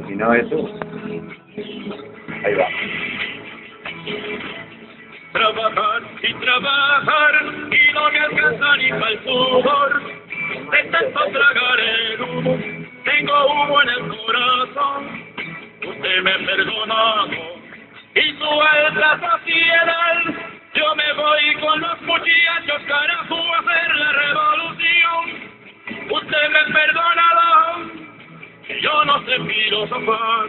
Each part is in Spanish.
si no eso, ahí va. Trabajar y trabajar y no me alcanza ni para el sudor. De tanto tragar el humo, tengo humo en el corazón. Usted me perdonó y su alta sociedad. Yo me voy con los muchachos, carajo, a hacer la revolución. Usted me perdonado y yo no sé filosofar.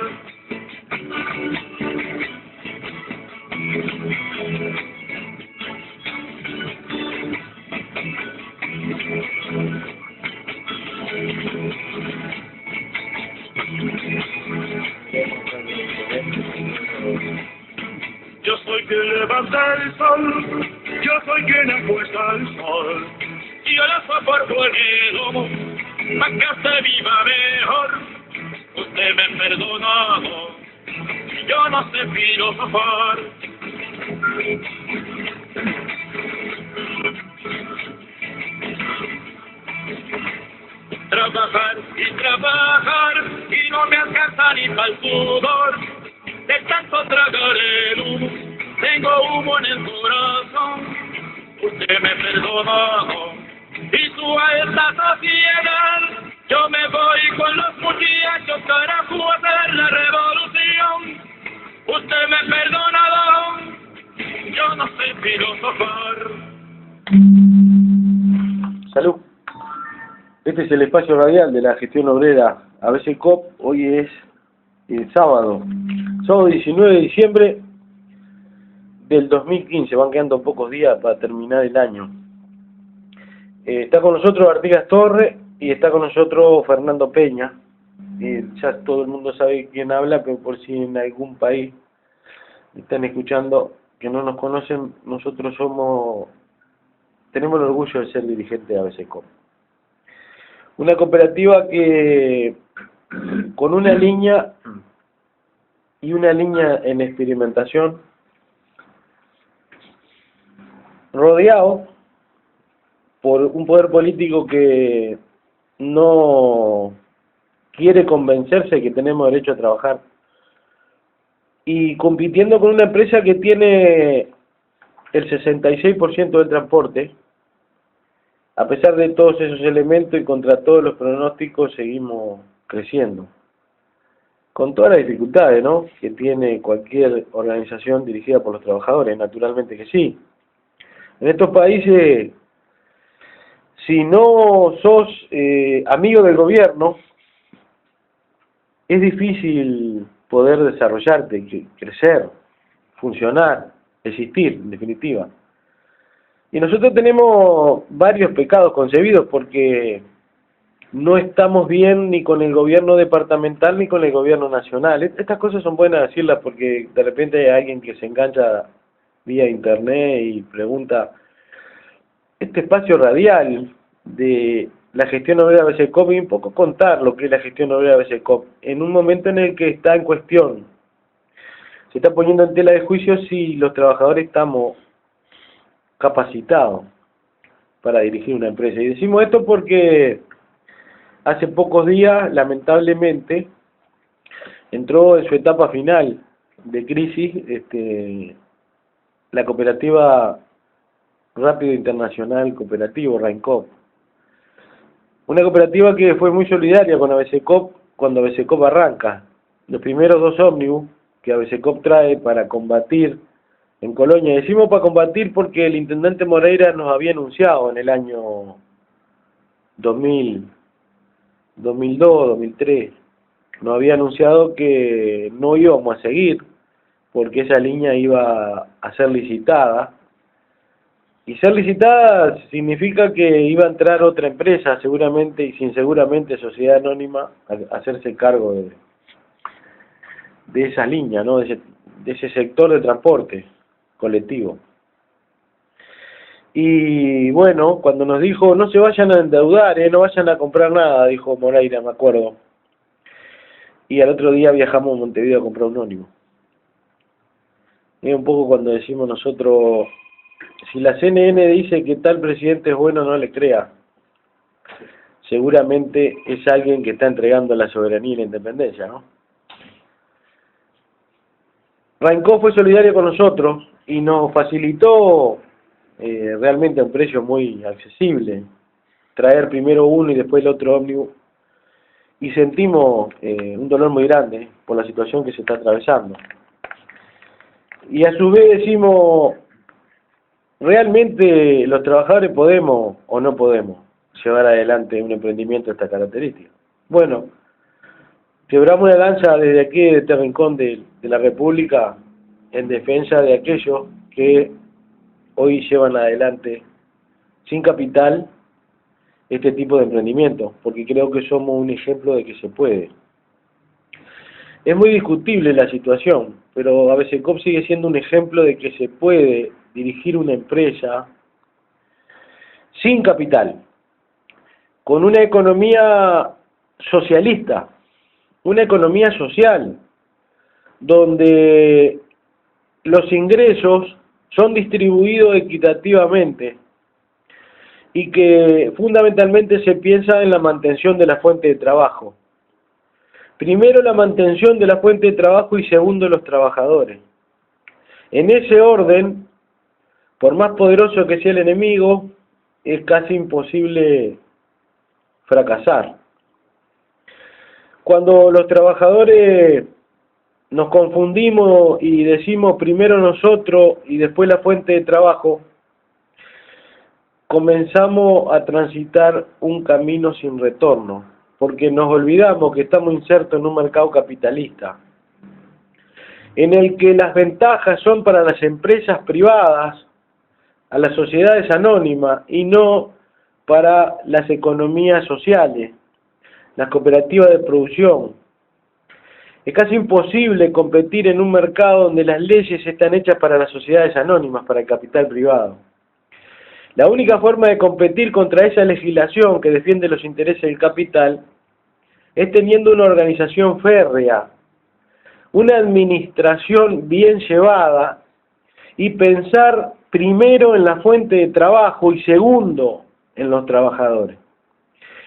Yo soy quien levanta el sol, yo soy quien apuesta al sol, y yo la soporto en el lomo, para que usted viva mejor. Usted me perdonado, y yo no sé filosofar. Trabajar y no me alcanza ni para el sudor. De tanto tragar el humo, tengo humo en el corazón. Usted me perdonó y su alta sociedad. Yo me voy con los muchachos, carajo, a hacer la revolución. Usted me perdonado, yo no sé filosofar. Salud. Este es el espacio radial de la gestión obrera ABCCOP. Hoy es el sábado 19 de diciembre del 2015. Van quedando pocos días para terminar el año. Está con nosotros Artigas Torres y está con nosotros Fernando Peña. Ya todo el mundo sabe quién habla, pero por si en algún país están escuchando que no nos conocen, nosotros tenemos el orgullo de ser dirigentes de ABCCOP. Una cooperativa que con una línea en experimentación, rodeado por un poder político que no quiere convencerse que tenemos derecho a trabajar, y compitiendo con una empresa que tiene el 66% del transporte. A pesar de todos esos elementos y contra todos los pronósticos, seguimos creciendo. Con todas las dificultades, ¿no?, que tiene cualquier organización dirigida por los trabajadores, naturalmente que sí. En estos países, si no sos amigo del gobierno, es difícil poder desarrollarte, crecer, funcionar, existir, en definitiva. Y nosotros tenemos varios pecados concebidos porque no estamos bien ni con el gobierno departamental ni con el gobierno nacional. Estas cosas son buenas decirlas porque de repente hay alguien que se engancha vía internet y pregunta: este espacio radial de la gestión obrera de ABCCOP, y un poco contar lo que es la gestión obrera de ABCCOP en un momento en el que está en cuestión, se está poniendo en tela de juicio si los trabajadores estamos capacitados para dirigir una empresa. Y decimos esto porque hace pocos días, lamentablemente, entró en su etapa final de crisis la cooperativa Rápido Internacional Cooperativo, RAINCOP. Una cooperativa que fue muy solidaria con ABCCOP cuando ABCCOP arranca. Los primeros 2 ómnibus que ABCCOP trae para combatir en Colonia. Decimos para combatir porque el intendente Moreira nos había anunciado en el año 2000, 2002, 2003, nos había anunciado que no íbamos a seguir porque esa línea iba a ser licitada. Y ser licitada significa que iba a entrar otra empresa, seguramente, y sin seguramente sociedad anónima, a hacerse cargo de esa línea, ¿no?, de ese sector de transporte colectivo. Y bueno, cuando nos dijo no se vayan a endeudar, no vayan a comprar nada, dijo Moreira, me acuerdo. Y al otro día viajamos a Montevideo a comprar un ómnibus. Es un poco cuando decimos nosotros: si la CNN dice que tal presidente es bueno, no le crea. Seguramente es alguien que está entregando la soberanía y la independencia, ¿no? Rancó fue solidario con nosotros y nos facilitó realmente a un precio muy accesible traer primero uno y después el otro ómnibus, y sentimos un dolor muy grande por la situación que se está atravesando. Y a su vez decimos, ¿realmente los trabajadores podemos o no podemos llevar adelante un emprendimiento de esta característica? Bueno, quebramos una lanza desde aquí, de este rincón de la República, en defensa de aquellos que hoy llevan adelante sin capital este tipo de emprendimiento, porque creo que somos un ejemplo de que se puede. Es muy discutible la situación, pero ABCCOP sigue siendo un ejemplo de que se puede dirigir una empresa sin capital, con una economía socialista, una economía social, donde los ingresos son distribuidos equitativamente y que fundamentalmente se piensa en la mantención de la fuente de trabajo. Primero la mantención de la fuente de trabajo y segundo los trabajadores. En ese orden, por más poderoso que sea el enemigo, es casi imposible fracasar. Cuando los trabajadores nos confundimos y decimos primero nosotros y después la fuente de trabajo, comenzamos a transitar un camino sin retorno, porque nos olvidamos que estamos insertos en un mercado capitalista, en el que las ventajas son para las empresas privadas, a las sociedades anónimas, y no para las economías sociales, las cooperativas de producción. Es casi imposible competir en un mercado donde las leyes están hechas para las sociedades anónimas, para el capital privado. La única forma de competir contra esa legislación que defiende los intereses del capital es teniendo una organización férrea, una administración bien llevada y pensar primero en la fuente de trabajo y segundo en los trabajadores.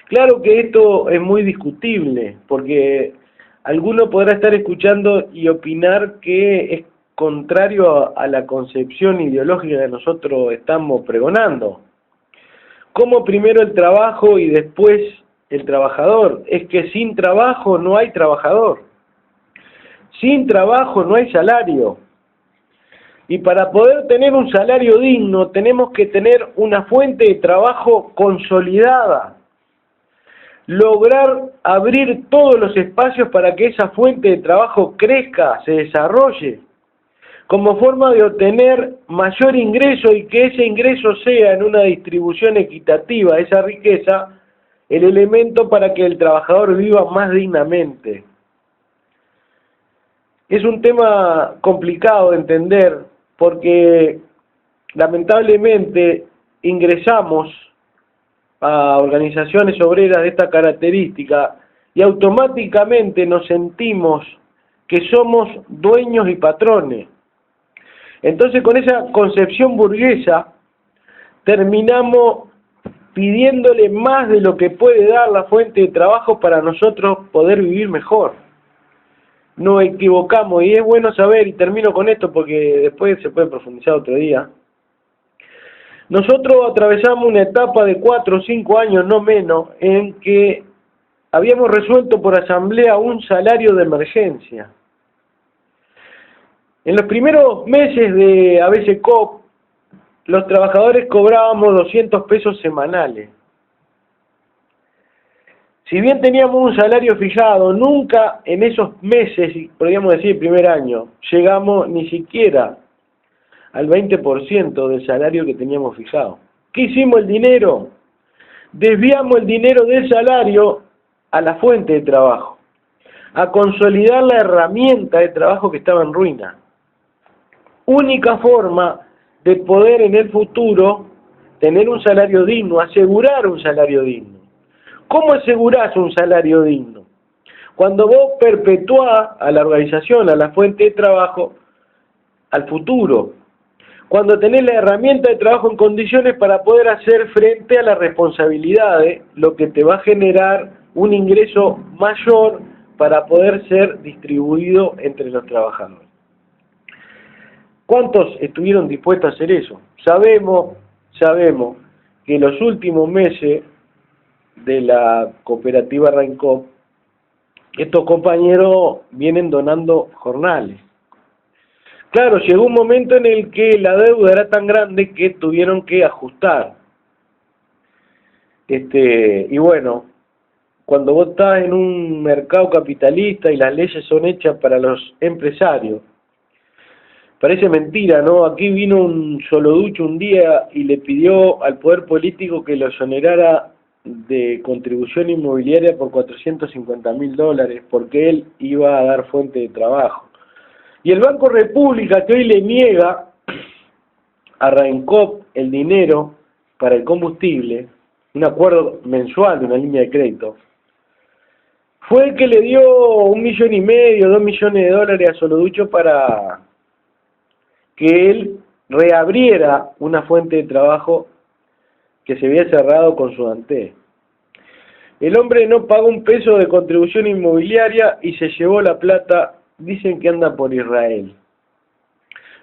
Claro que esto es muy discutible porque alguno podrá estar escuchando y opinar que es contrario a la concepción ideológica que nosotros estamos pregonando. ¿Cómo primero el trabajo y después el trabajador? Es que sin trabajo no hay trabajador. Sin trabajo no hay salario. Y para poder tener un salario digno tenemos que tener una fuente de trabajo consolidada. Lograr abrir todos los espacios para que esa fuente de trabajo crezca, se desarrolle, como forma de obtener mayor ingreso y que ese ingreso sea en una distribución equitativa de esa riqueza, el elemento para que el trabajador viva más dignamente. Es un tema complicado de entender porque lamentablemente ingresamos a organizaciones obreras de esta característica y automáticamente nos sentimos que somos dueños y patrones. Entonces con esa concepción burguesa terminamos pidiéndole más de lo que puede dar la fuente de trabajo para nosotros poder vivir mejor. Nos equivocamos y es bueno saber, y termino con esto porque después se puede profundizar otro día. Nosotros atravesamos una etapa de 4 o 5 años, no menos, en que habíamos resuelto por asamblea un salario de emergencia. En los primeros meses de ABCCOP, los trabajadores cobrábamos 200 pesos semanales. Si bien teníamos un salario fijado, nunca en esos meses, podríamos decir el primer año, llegamos ni siquiera al 20% del salario que teníamos fijado. ¿Qué hicimos el dinero? Desviamos el dinero del salario a la fuente de trabajo, a consolidar la herramienta de trabajo que estaba en ruina. Única forma de poder en el futuro tener un salario digno, asegurar un salario digno. ¿Cómo asegurás un salario digno? Cuando vos perpetuás a la organización, a la fuente de trabajo, al futuro. Cuando tenés la herramienta de trabajo en condiciones para poder hacer frente a las responsabilidades, lo que te va a generar un ingreso mayor para poder ser distribuido entre los trabajadores. ¿Cuántos estuvieron dispuestos a hacer eso? Sabemos que en los últimos meses de la cooperativa Rancop, estos compañeros vienen donando jornales. Claro, llegó un momento en el que la deuda era tan grande que tuvieron que ajustar. Y bueno, cuando vos estás en un mercado capitalista y las leyes son hechas para los empresarios, parece mentira, ¿no? Aquí vino un soloducho un día y le pidió al poder político que lo exonerara de contribución inmobiliaria por $450.000 porque él iba a dar fuente de trabajo. Y el Banco República, que hoy le niega a Rancop el dinero para el combustible, un acuerdo mensual de una línea de crédito, fue el que le dio $1,5 millones, $2 millones a Soloducho para que él reabriera una fuente de trabajo que se había cerrado con Sudanté. El hombre no pagó un peso de contribución inmobiliaria y se llevó la plata, dicen que anda por Israel.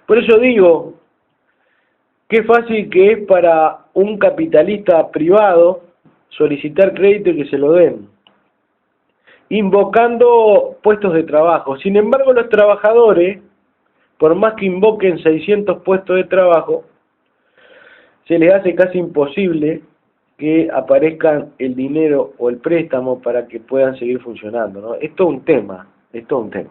Por eso digo, qué fácil que es para un capitalista privado solicitar crédito y que se lo den, invocando puestos de trabajo. Sin embargo, los trabajadores, por más que invoquen 600 puestos de trabajo, se les hace casi imposible que aparezcan el dinero o el préstamo para que puedan seguir funcionando, ¿no? Es todo un tema, es todo un tema.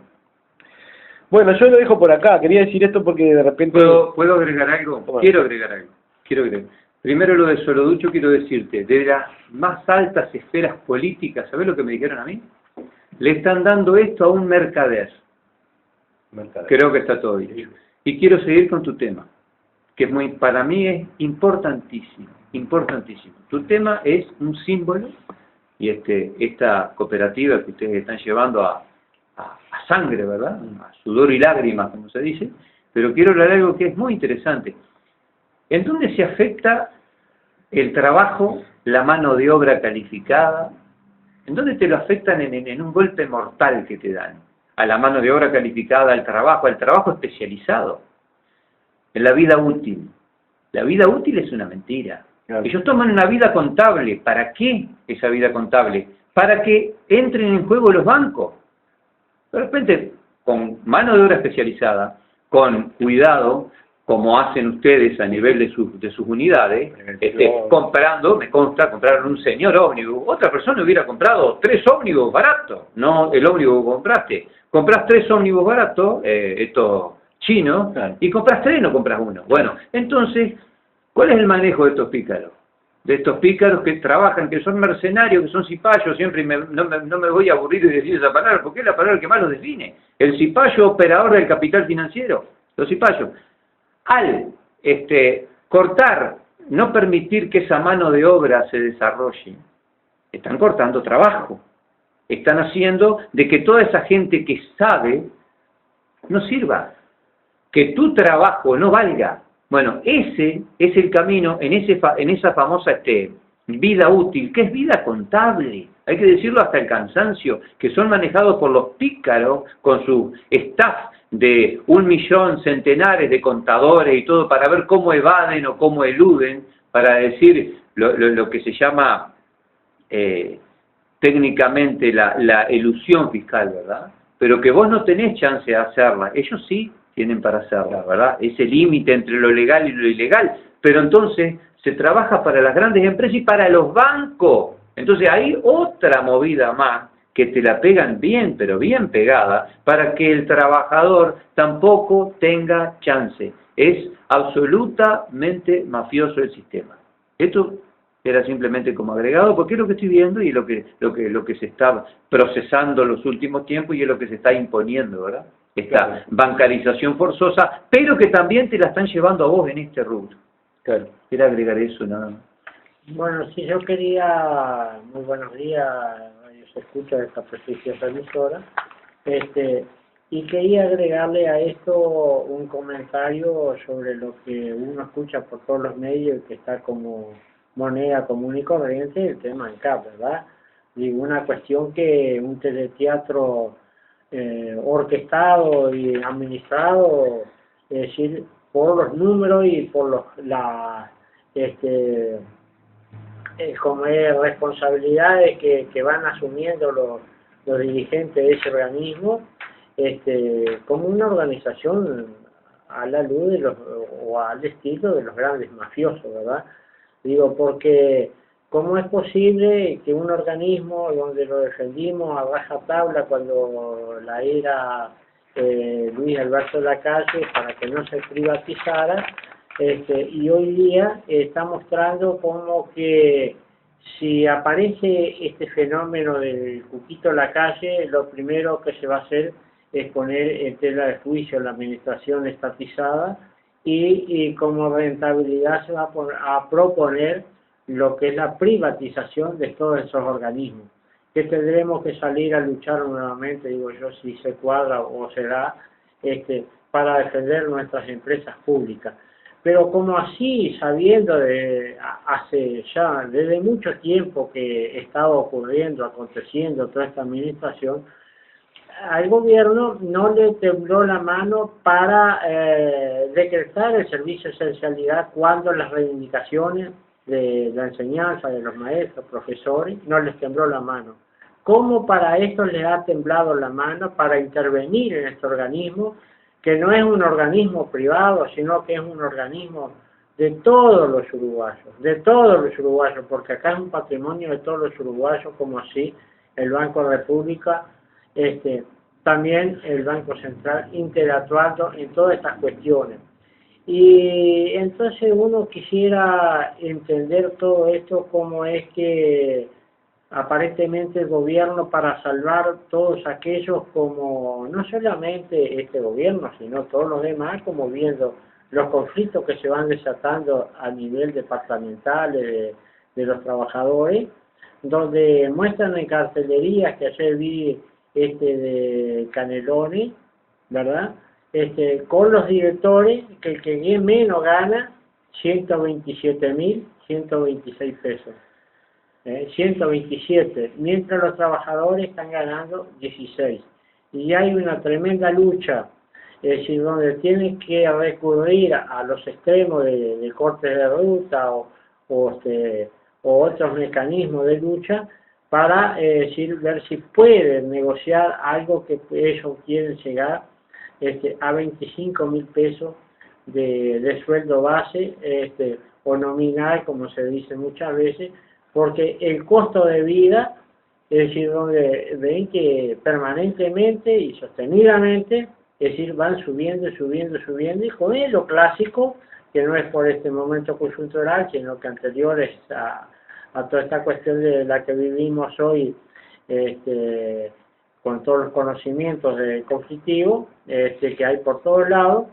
Bueno, yo lo dejo por acá, quería decir esto porque de repente... ¿Puedo agregar algo? Quiero agregar algo. Primero lo de Soloducho, quiero decirte, de las más altas esferas políticas, ¿sabés lo que me dijeron a mí? Le están dando esto a un mercader. Creo que está todo bien. Y quiero seguir con tu tema, que es muy, para mí es importantísimo. Tu tema es un símbolo, y esta cooperativa que ustedes están llevando a sangre, ¿verdad? A sudor y lágrimas, como se dice, pero quiero hablar de algo que es muy interesante. ¿En dónde se afecta el trabajo, la mano de obra calificada? ¿En dónde te lo afectan en un golpe mortal que te dan? A la mano de obra calificada, al trabajo especializado, en la vida útil. La vida útil es una mentira. Claro. Ellos toman una vida contable. ¿Para qué esa vida contable? Para que entren en juego los bancos. De repente, con mano de obra especializada, con cuidado, como hacen ustedes a nivel de sus unidades, comprando, me consta, compraron un señor ómnibus. Otra persona hubiera comprado 3 ómnibus baratos, no el ómnibus que compraste. Compras 3 ómnibus baratos, estos chinos, claro, y compras 3, no compras uno. Bueno, entonces, ¿cuál es el manejo de estos pícaros? De estos pícaros que trabajan, que son mercenarios, que son cipayos, siempre no me voy a aburrir de decir esa palabra, porque es la palabra que más los define. El cipayo operador del capital financiero, los cipayos. Al cortar, no permitir que esa mano de obra se desarrolle, están cortando trabajo. Están haciendo de que toda esa gente que sabe no sirva, que tu trabajo no valga. Bueno, ese es el camino en esa famosa vida útil, que es vida contable. Hay que decirlo hasta el cansancio, que son manejados por los pícaros con su staff de 1 millón, centenares de contadores y todo, para ver cómo evaden o cómo eluden, para decir lo que se llama técnicamente la elusión fiscal, ¿verdad? Pero que vos no tenés chance de hacerla, ellos sí tienen para hacerla, ¿verdad? Ese límite entre lo legal y lo ilegal, pero entonces se trabaja para las grandes empresas y para los bancos. Entonces hay otra movida más que te la pegan bien, pero bien pegada, para que el trabajador tampoco tenga chance. Es absolutamente mafioso el sistema. Esto era simplemente como agregado, porque es lo que estoy viendo y lo que se está procesando en los últimos tiempos y es lo que se está imponiendo, ¿verdad? Esta bancarización forzosa, pero que también te la están llevando a vos en este rubro. Claro, quiero agregar eso nada más. Bueno, sí, yo quería, muy buenos días, se escucha esta prestigiosa emisora, y quería agregarle a esto un comentario sobre lo que uno escucha por todos los medios, que está como moneda común y corriente, el tema ANCAP, ¿verdad? Digo, una cuestión que un teleteatro orquestado y administrado es decir, por los números y por como es responsabilidades que van asumiendo los dirigentes de ese organismo, como una organización a la luz de o al estilo de los grandes mafiosos, ¿verdad? Digo, porque ¿cómo es posible que un organismo donde lo defendimos a rajatabla cuando la era Luis Alberto Lacalle para que no se privatizara, y hoy día está mostrando como que si aparece este fenómeno del Cuquito Lacalle, lo primero que se va a hacer es poner en tela de juicio la administración estatizada y como rentabilidad se va a proponer lo que es la privatización de todos esos organismos, que tendremos que salir a luchar nuevamente, digo yo, si se cuadra o se da, para defender nuestras empresas públicas. Pero como así, sabiendo hace ya desde mucho tiempo que estaba ocurriendo, aconteciendo toda esta administración, al gobierno no le tembló la mano para decretar el servicio de esencialidad cuando las reivindicaciones de la enseñanza de los maestros, profesores, no les tembló la mano. ¿Cómo para esto les ha temblado la mano para intervenir en este organismo, que no es un organismo privado, sino que es un organismo de todos los uruguayos, porque acá es un patrimonio de todos los uruguayos, como así el Banco República, también el Banco Central, interactuando en todas estas cuestiones. Y entonces uno quisiera entender todo esto, como es que aparentemente el gobierno, para salvar todos aquellos, como no solamente este gobierno, sino todos los demás, como viendo los conflictos que se van desatando a nivel departamental de los trabajadores, donde muestran en cartelerías, que ayer vi de Canelones, ¿verdad? Con los directores, que el que menos gana 127.126 pesos. 127, mientras los trabajadores están ganando 16. Y hay una tremenda lucha, es decir, donde tienen que recurrir a los extremos de cortes de ruta o otros mecanismos de lucha para ver si pueden negociar algo que ellos quieren llegar a 25.000 pesos de sueldo base o nominal, como se dice muchas veces, porque el costo de vida, es decir, donde ven que permanentemente y sostenidamente, es decir, van subiendo, y con lo clásico, que no es por este momento coyuntural, sino que anteriores a toda esta cuestión de la que vivimos hoy, con todos los conocimientos conflictivos que hay por todos lados.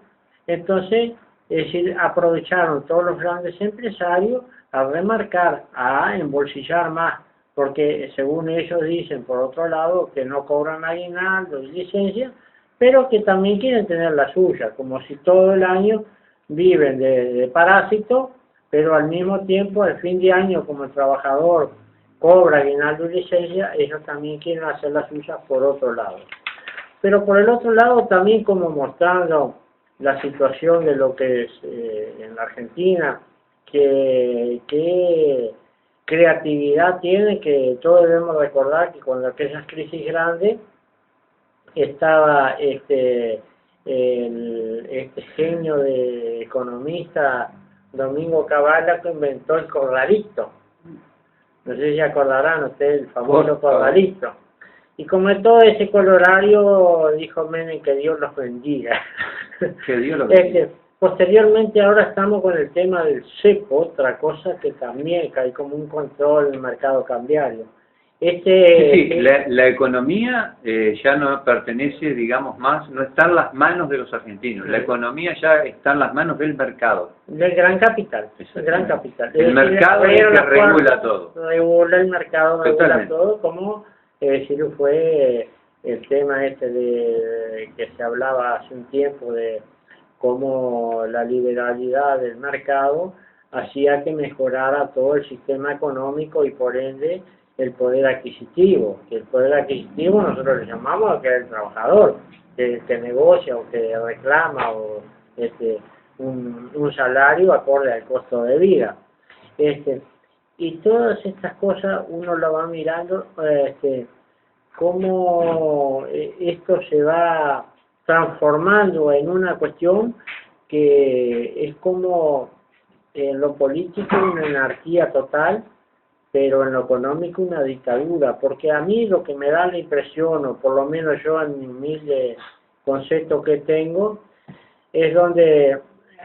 Entonces, es decir, aprovecharon todos los grandes empresarios a remarcar, a embolsillar más, porque según ellos dicen, por otro lado, que no cobran aguinaldo y licencia, pero que también quieren tener la suya, como si todo el año viven de parásito, pero al mismo tiempo, al fin de año, como el trabajador cobra aguinaldo y licencia, ellos también quieren hacer la suya por otro lado. Pero por el otro lado, también como mostrando la situación de lo que es en la Argentina, que creatividad tiene, que todos debemos recordar que cuando aquellas crisis grandes estaba este genio de economista Domingo Cavallo, que inventó el corralito. No sé si acordarán ustedes el famoso corralito. Y como en todo ese colorario, dijo Menem que Dios los bendiga. Que Dios los bendiga. Posteriormente ahora estamos con el tema del cepo, otra cosa que también hay como un control del mercado cambiario. La economía ya no pertenece, digamos, más, no está en las manos de los argentinos. La economía ya está en las manos del mercado. Del gran capital. El gran capital. El mercado es el que regula todo. Regula el mercado, regula todo, como fue el tema que se hablaba hace un tiempo de cómo la liberalidad del mercado hacía que mejorara todo el sistema económico y por ende el poder adquisitivo, que el poder adquisitivo nosotros le llamamos que es el trabajador, que negocia o que reclama o un salario acorde al costo de vida. Y todas estas cosas uno lo va mirando, cómo esto se va transformando en una cuestión que es como en lo político una anarquía total, pero en lo económico una dictadura, porque a mí lo que me da la impresión, o por lo menos yo en mi humilde concepto que tengo, es donde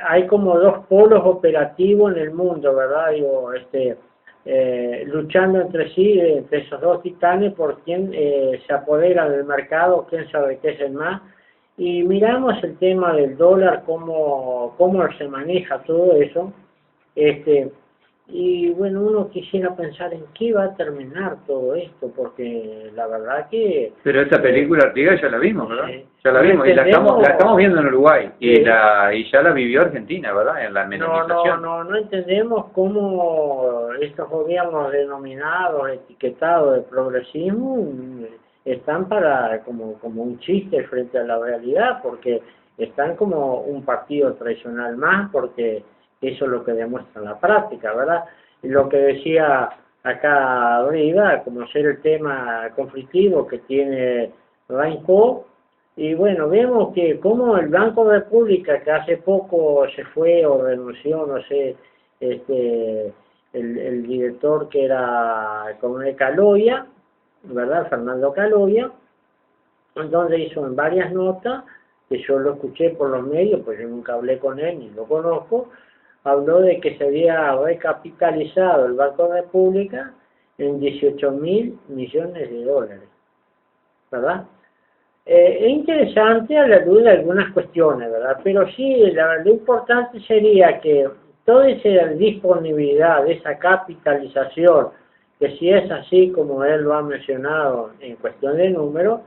hay como dos polos operativos en el mundo, ¿verdad? Digo, luchando entre sí, entre esos dos titanes, por quién se apodera del mercado, quién se enriquece más. Y miramos el tema del dólar, cómo se maneja todo eso, y bueno, uno quisiera pensar en qué va a terminar todo esto, porque la verdad que... Pero esta película Artigas ya la vimos, ¿verdad? Ya la no vimos, y la entendemos- estamos viendo en Uruguay, y Sí. y ya la vivió Argentina, ¿verdad? En la menonización. No entendemos cómo estos gobiernos denominados, etiquetados de progresismo, están para como un chiste frente a la realidad, porque están como un partido tradicional más, porque eso es lo que demuestra en la práctica, ¿verdad? Y lo que decía acá Briga, conocer el tema conflictivo que tiene Rainco, y bueno, vemos que como el Banco República, que hace poco se fue o renunció, no sé, el director que era como de Caloya, ¿verdad? Fernando Caloya, donde hizo en varias notas, que yo lo escuché por los medios, pues yo nunca hablé con él ni lo conozco, habló de que se había recapitalizado el Banco República en 18.000 millones de dólares, ¿verdad? Es interesante a la luz de algunas cuestiones, ¿verdad? Pero sí, lo importante sería que toda esa disponibilidad, esa capitalización, que si es así como él lo ha mencionado en cuestión de número,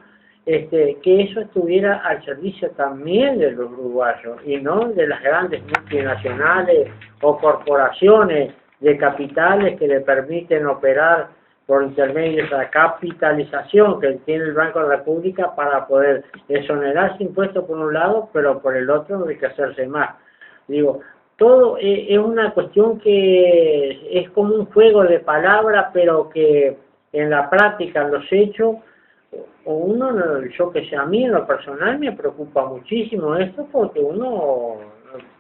que eso estuviera al servicio también de los uruguayos y no de las grandes multinacionales o corporaciones de capitales que le permiten operar por intermedio de esa capitalización que tiene el Banco de la República para poder exonerarse impuestos por un lado, pero por el otro enriquecerse más. Digo, todo es una cuestión que es como un juego de palabras, pero que en la práctica, en los hechos, yo que sé, a mí en lo personal me preocupa muchísimo esto, porque uno,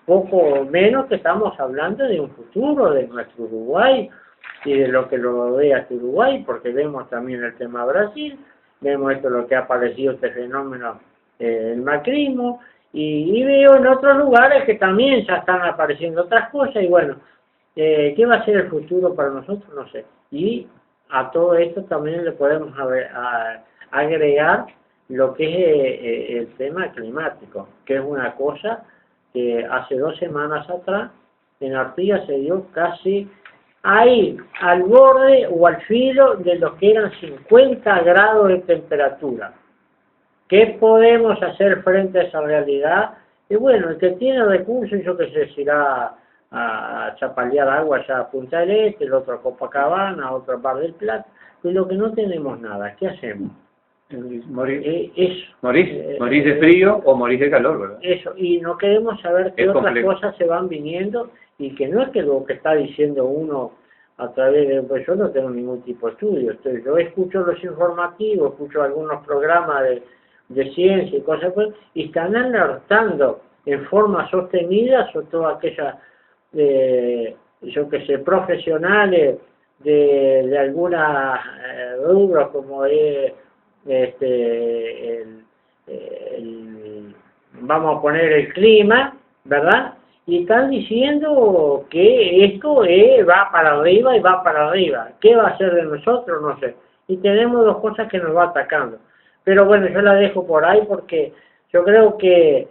poco menos que estamos hablando de un futuro de nuestro Uruguay y de lo que lo rodea este Uruguay, porque vemos también el tema Brasil, vemos esto lo que ha aparecido este fenómeno, el macrismo, y veo en otros lugares que también ya están apareciendo otras cosas, y bueno, ¿qué va a ser el futuro para nosotros? No sé. Y a todo esto también le podemos agregar lo que es el tema climático, que es una cosa que hace 2 semanas atrás en Artigas se dio casi ahí, al borde o al filo de lo que eran 50 grados de temperatura. ¿Qué podemos hacer frente a esa realidad? Y bueno, el que tiene recursos, yo que sé, se irá a chapalear agua allá a Punta del Este, el otro a Copacabana, otro a Mar del Plata, y lo que no tenemos nada, ¿qué hacemos? Morís de frío o morís de calor, ¿verdad? Eso, y no queremos saber qué otras cosas se van viniendo, y que no es que lo que está diciendo uno a través de... Pues yo no tengo ningún tipo de estudio, yo escucho los informativos, escucho algunos programas de ciencia y cosas pues, y están alertando en forma sostenida sobre todo aquellas, yo que sé, profesionales de algunas rubros como es vamos a poner el clima, ¿verdad? Y están diciendo que esto va para arriba y va para arriba. ¿Qué va a hacer de nosotros? No sé. Y tenemos 2 cosas que nos va atacando. Pero bueno, yo la dejo por ahí porque yo creo que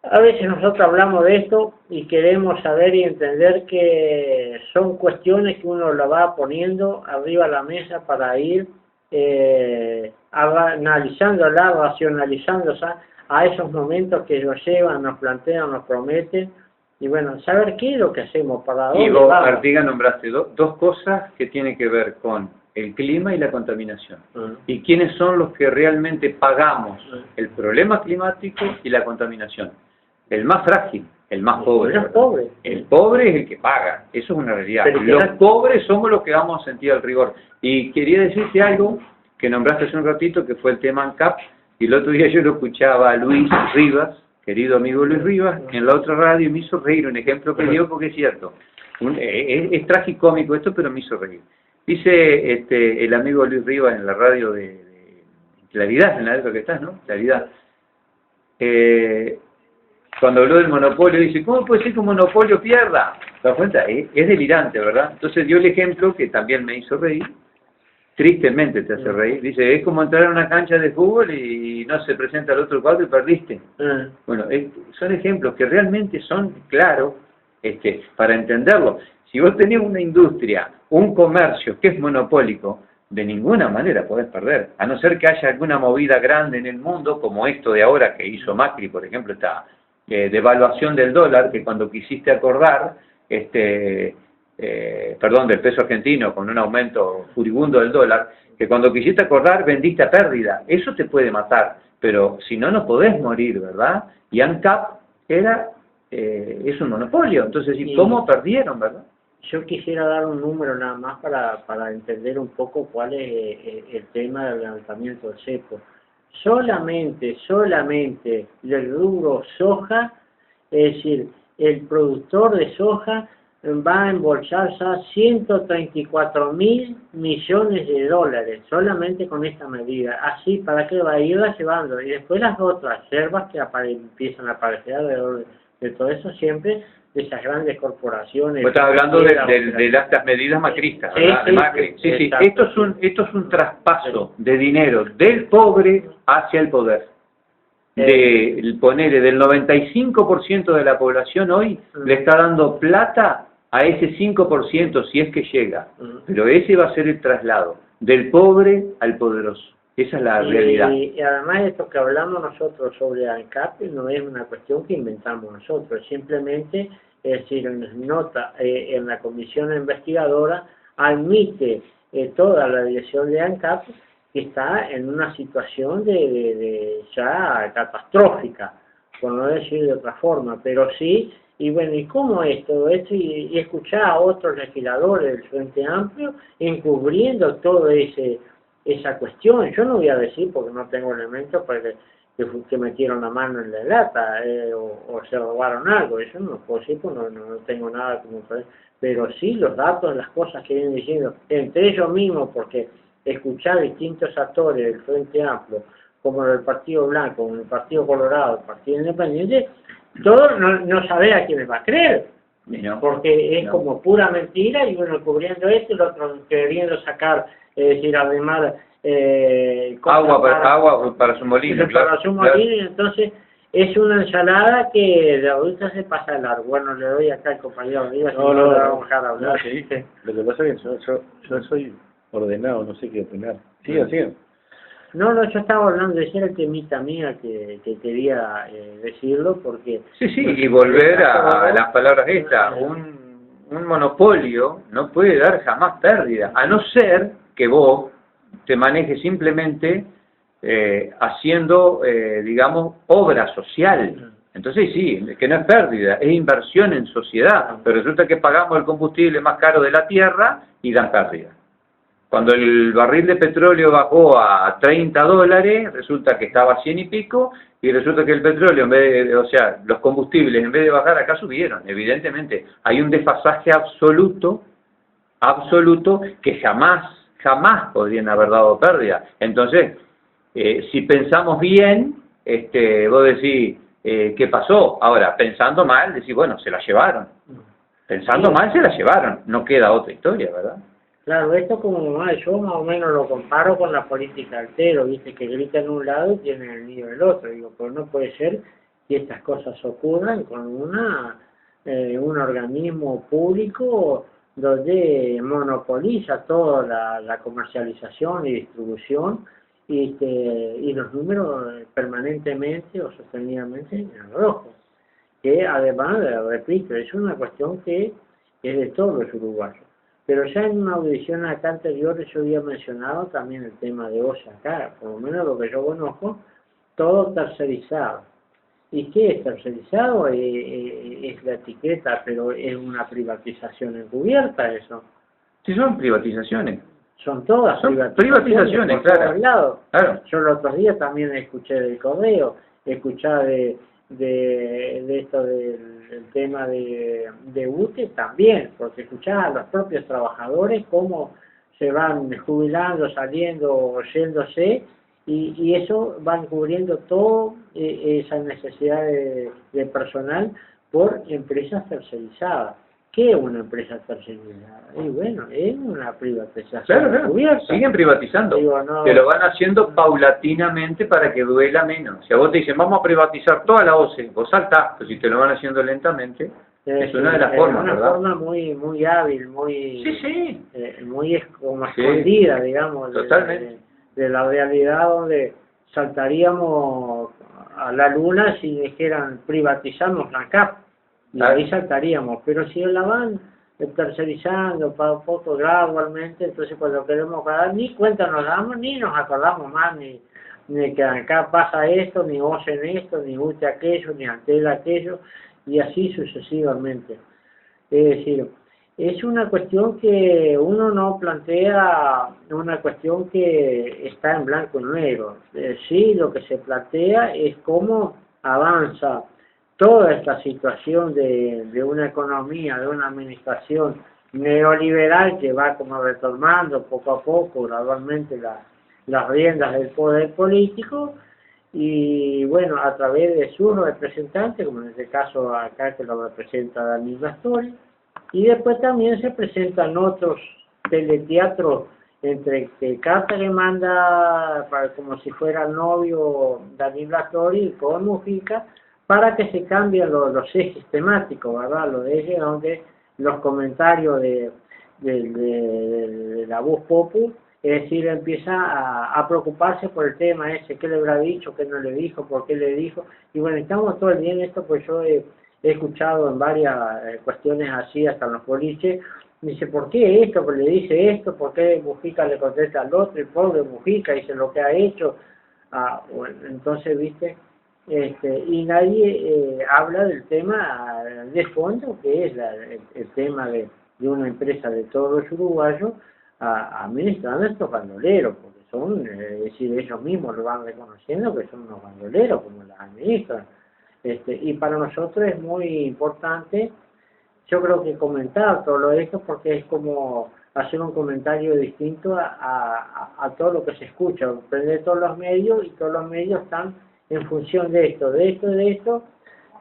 a veces nosotros hablamos de esto y queremos saber y entender que son cuestiones que uno la va poniendo arriba de la mesa para ir analizándola, racionalizándola a esos momentos que nos llevan, nos plantean, nos prometen, y bueno, saber qué es lo que hacemos, para dónde y vos, vamos. Artigas, nombraste dos cosas que tienen que ver con el clima y la contaminación. ¿Y quiénes son los que realmente pagamos el problema climático y la contaminación? el más frágil, el más pobre. Los pobres. El pobre es el que paga, eso es una realidad. Pero Los pobres somos los que vamos a sentir el rigor. Y quería decirte algo que nombraste hace un ratito, que fue el tema ANCAP, y el otro día yo lo escuchaba a Luis Rivas, querido amigo Luis Rivas, en la otra radio, y me hizo reír un ejemplo que dio, porque es cierto. Es tragicómico esto, pero me hizo reír. Dice el amigo Luis Rivas en la radio de Claridad, en la época que estás, ¿no? Claridad. Cuando habló del monopolio, dice, ¿cómo puede ser que un monopolio pierda? ¿Te das cuenta? Es delirante, ¿verdad? Entonces dio el ejemplo que también me hizo reír, tristemente te hace reír. Dice, es como entrar a una cancha de fútbol y no se presenta el otro cuadro y perdiste. Bueno, son ejemplos que realmente son claros para entenderlo. Si vos tenés una industria, un comercio que es monopólico, de ninguna manera podés perder, a no ser que haya alguna movida grande en el mundo, como esto de ahora que hizo Macri, por ejemplo, esta devaluación del dólar, que cuando quisiste acordar, perdón, del peso argentino, con un aumento furibundo del dólar, que cuando quisiste acordar vendiste a pérdida. Eso te puede matar, pero si no, no podés morir, ¿verdad? Y ANCAP es un monopolio, entonces, ¿y cómo perdieron, verdad? Yo quisiera dar un número nada más para entender un poco cuál es el tema del levantamiento del cepo. Solamente del rubro soja, es decir, el productor de soja va a embolsar ya 134.000 millones de dólares, solamente con esta medida. Así, ¿para qué va a irla llevando? Y después las otras reservas que empiezan a aparecer alrededor de todo eso, siempre de esas grandes corporaciones. Vos estás hablando de las medidas macristas, ¿verdad? De Macri. Sí. Esto es un traspaso de dinero del pobre hacia el poder. Ponele, del 95% de la población hoy le está dando plata a ese 5%, si es que llega. Pero ese va a ser el traslado, del pobre al poderoso. Esa es la realidad. Y además esto que hablamos nosotros sobre ANCAP no es una cuestión que inventamos nosotros, simplemente, es decir, en nota en la comisión investigadora admite toda la dirección de ANCAP que está en una situación de ya catastrófica, por no decir de otra forma, pero sí. Y bueno, ¿y cómo es todo esto? Y escuchar a otros legisladores del Frente Amplio encubriendo todo esa cuestión. Yo no voy a decir, porque no tengo elementos para que metieron la mano en la lata o se robaron algo. Eso no lo puedo decir, porque no tengo nada como para. Pero sí los datos, las cosas que vienen diciendo, entre ellos mismos, porque escuchar distintos actores del Frente Amplio, como el Partido Blanco, como el Partido Colorado, el Partido Independiente, todo no sabe a quién les va a creer, porque es como pura mentira, y uno cubriendo esto, y el otro queriendo sacar, es decir, además agua para su molino, para su molino, y entonces es una ensalada que de ahorita se pasa de largo. Bueno, le doy acá al compañero Rivas, no, le vamos a dejar hablar. No, sí. Lo que pasa es que yo soy ordenado, no sé qué opinar. Sigan. No, yo estaba hablando de ese temita mía que quería decirlo, porque... Sí, y volver a las palabras estas. Un monopolio no puede dar jamás pérdida, a no ser que vos te manejes simplemente haciendo, digamos, obra social. Entonces sí, que no es pérdida, es inversión en sociedad, pero resulta que pagamos el combustible más caro de la tierra y dan pérdida. Cuando el barril de petróleo bajó a $30, resulta que estaba a 100 y pico, y resulta que el petróleo, los combustibles, en vez de bajar, acá subieron. Evidentemente, hay un desfasaje absoluto, que jamás podrían haber dado pérdida. Entonces, si pensamos bien, vos decís, ¿qué pasó? Ahora, pensando mal, decís, bueno, se la llevaron. Pensando mal, se la llevaron. No queda otra historia, ¿verdad? Claro, esto como yo más o menos lo comparo con la política altero, viste, que grita en un lado y tiene el nido del otro. Digo, pues no puede ser que estas cosas ocurran con un organismo público donde monopoliza toda la comercialización y distribución y los números permanentemente o sostenidamente en rojo. Que además, repito, es una cuestión que es de todos los uruguayos. Pero ya en una audición acá anterior yo había mencionado también el tema de OSA acá, por lo menos lo que yo conozco, todo tercerizado. ¿Y qué es tercerizado? Es la etiqueta, pero es una privatización encubierta eso. Sí, son privatizaciones. Son todas Son privatizaciones, por todos claro. lados. Claro. Yo el otro día también escuché del correo, escuché de esto del tema de UTE también, porque escuchaba a los propios trabajadores cómo se van jubilando, saliendo, yéndose, y eso van cubriendo toda esa necesidad de personal por empresas tercerizadas. ¿Qué es una empresa tercerizada? Y bueno, es una privatización. Claro. Cubierta. Siguen privatizando. Digo, no, que lo van haciendo paulatinamente para que duela menos. Si a vos te dicen, vamos a privatizar toda la OCE, vos saltás, pero si te lo van haciendo lentamente, es una de las formas, una ¿verdad? forma muy hábil, muy Sí. muy como Sí. escondida, digamos, Totalmente. de la realidad, donde saltaríamos a la luna si dijeran privatizamos la CAP, y ahí saltaríamos, pero si la van tercerizando para un poco gradualmente, entonces cuando queremos ganar ni cuenta nos damos, ni nos acordamos más, ni que acá pasa esto, ni OCEN esto, ni UTE aquello, ni Antel aquello, y así sucesivamente. Es decir, es una cuestión que uno no plantea, una cuestión que está en blanco y negro. Sí, lo que se plantea es cómo avanza toda esta situación de una economía, de una administración neoliberal que va como retomando poco a poco, gradualmente, las riendas del poder político, y bueno, a través de sus representantes, como en este caso acá que lo representa Daniel Astori, y después también se presentan otros teleteatros entre que Carta le manda como si fuera el novio Daniel Astori con Mujica, para que se cambien los ejes temáticos, ¿verdad? Los ejes donde los comentarios de la voz popu, es decir, empieza a preocuparse por el tema ese, qué le habrá dicho, qué no le dijo, por qué le dijo, y bueno, estamos todo el día en esto, pues yo he escuchado en varias cuestiones así, hasta en los boliches, me dice, ¿por qué esto? Pues le dice esto, ¿por qué Mujica le contesta al otro? El pobre Mujica dice lo que ha hecho, bueno, entonces, ¿viste? Y nadie habla del tema de fondo, que es el tema de una empresa de todos los uruguayos administrando estos bandoleros, porque son, es decir, ellos mismos lo van reconociendo que son unos bandoleros como las administran. Y para nosotros es muy importante, yo creo que comentar todo esto, porque es como hacer un comentario distinto a todo lo que se escucha, prender todos los medios, y todos los medios están en función de esto,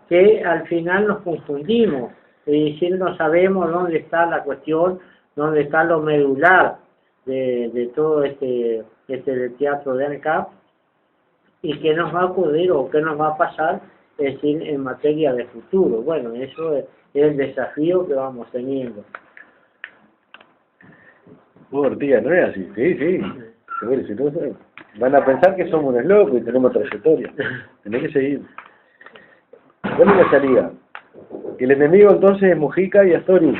que al final nos confundimos, es decir, no sabemos dónde está la cuestión, dónde está lo medular de todo este teatro de ANCAP, y qué nos va a ocurrir o qué nos va a pasar, es decir, en materia de futuro. Bueno, eso es el desafío que vamos teniendo. Ortiga, no es así, sí. Seguro, si no, van a pensar que somos unos locos y tenemos trayectoria. Tenés que seguir. ¿Cuál es la salida? Que el enemigo entonces es Mujica y Astori.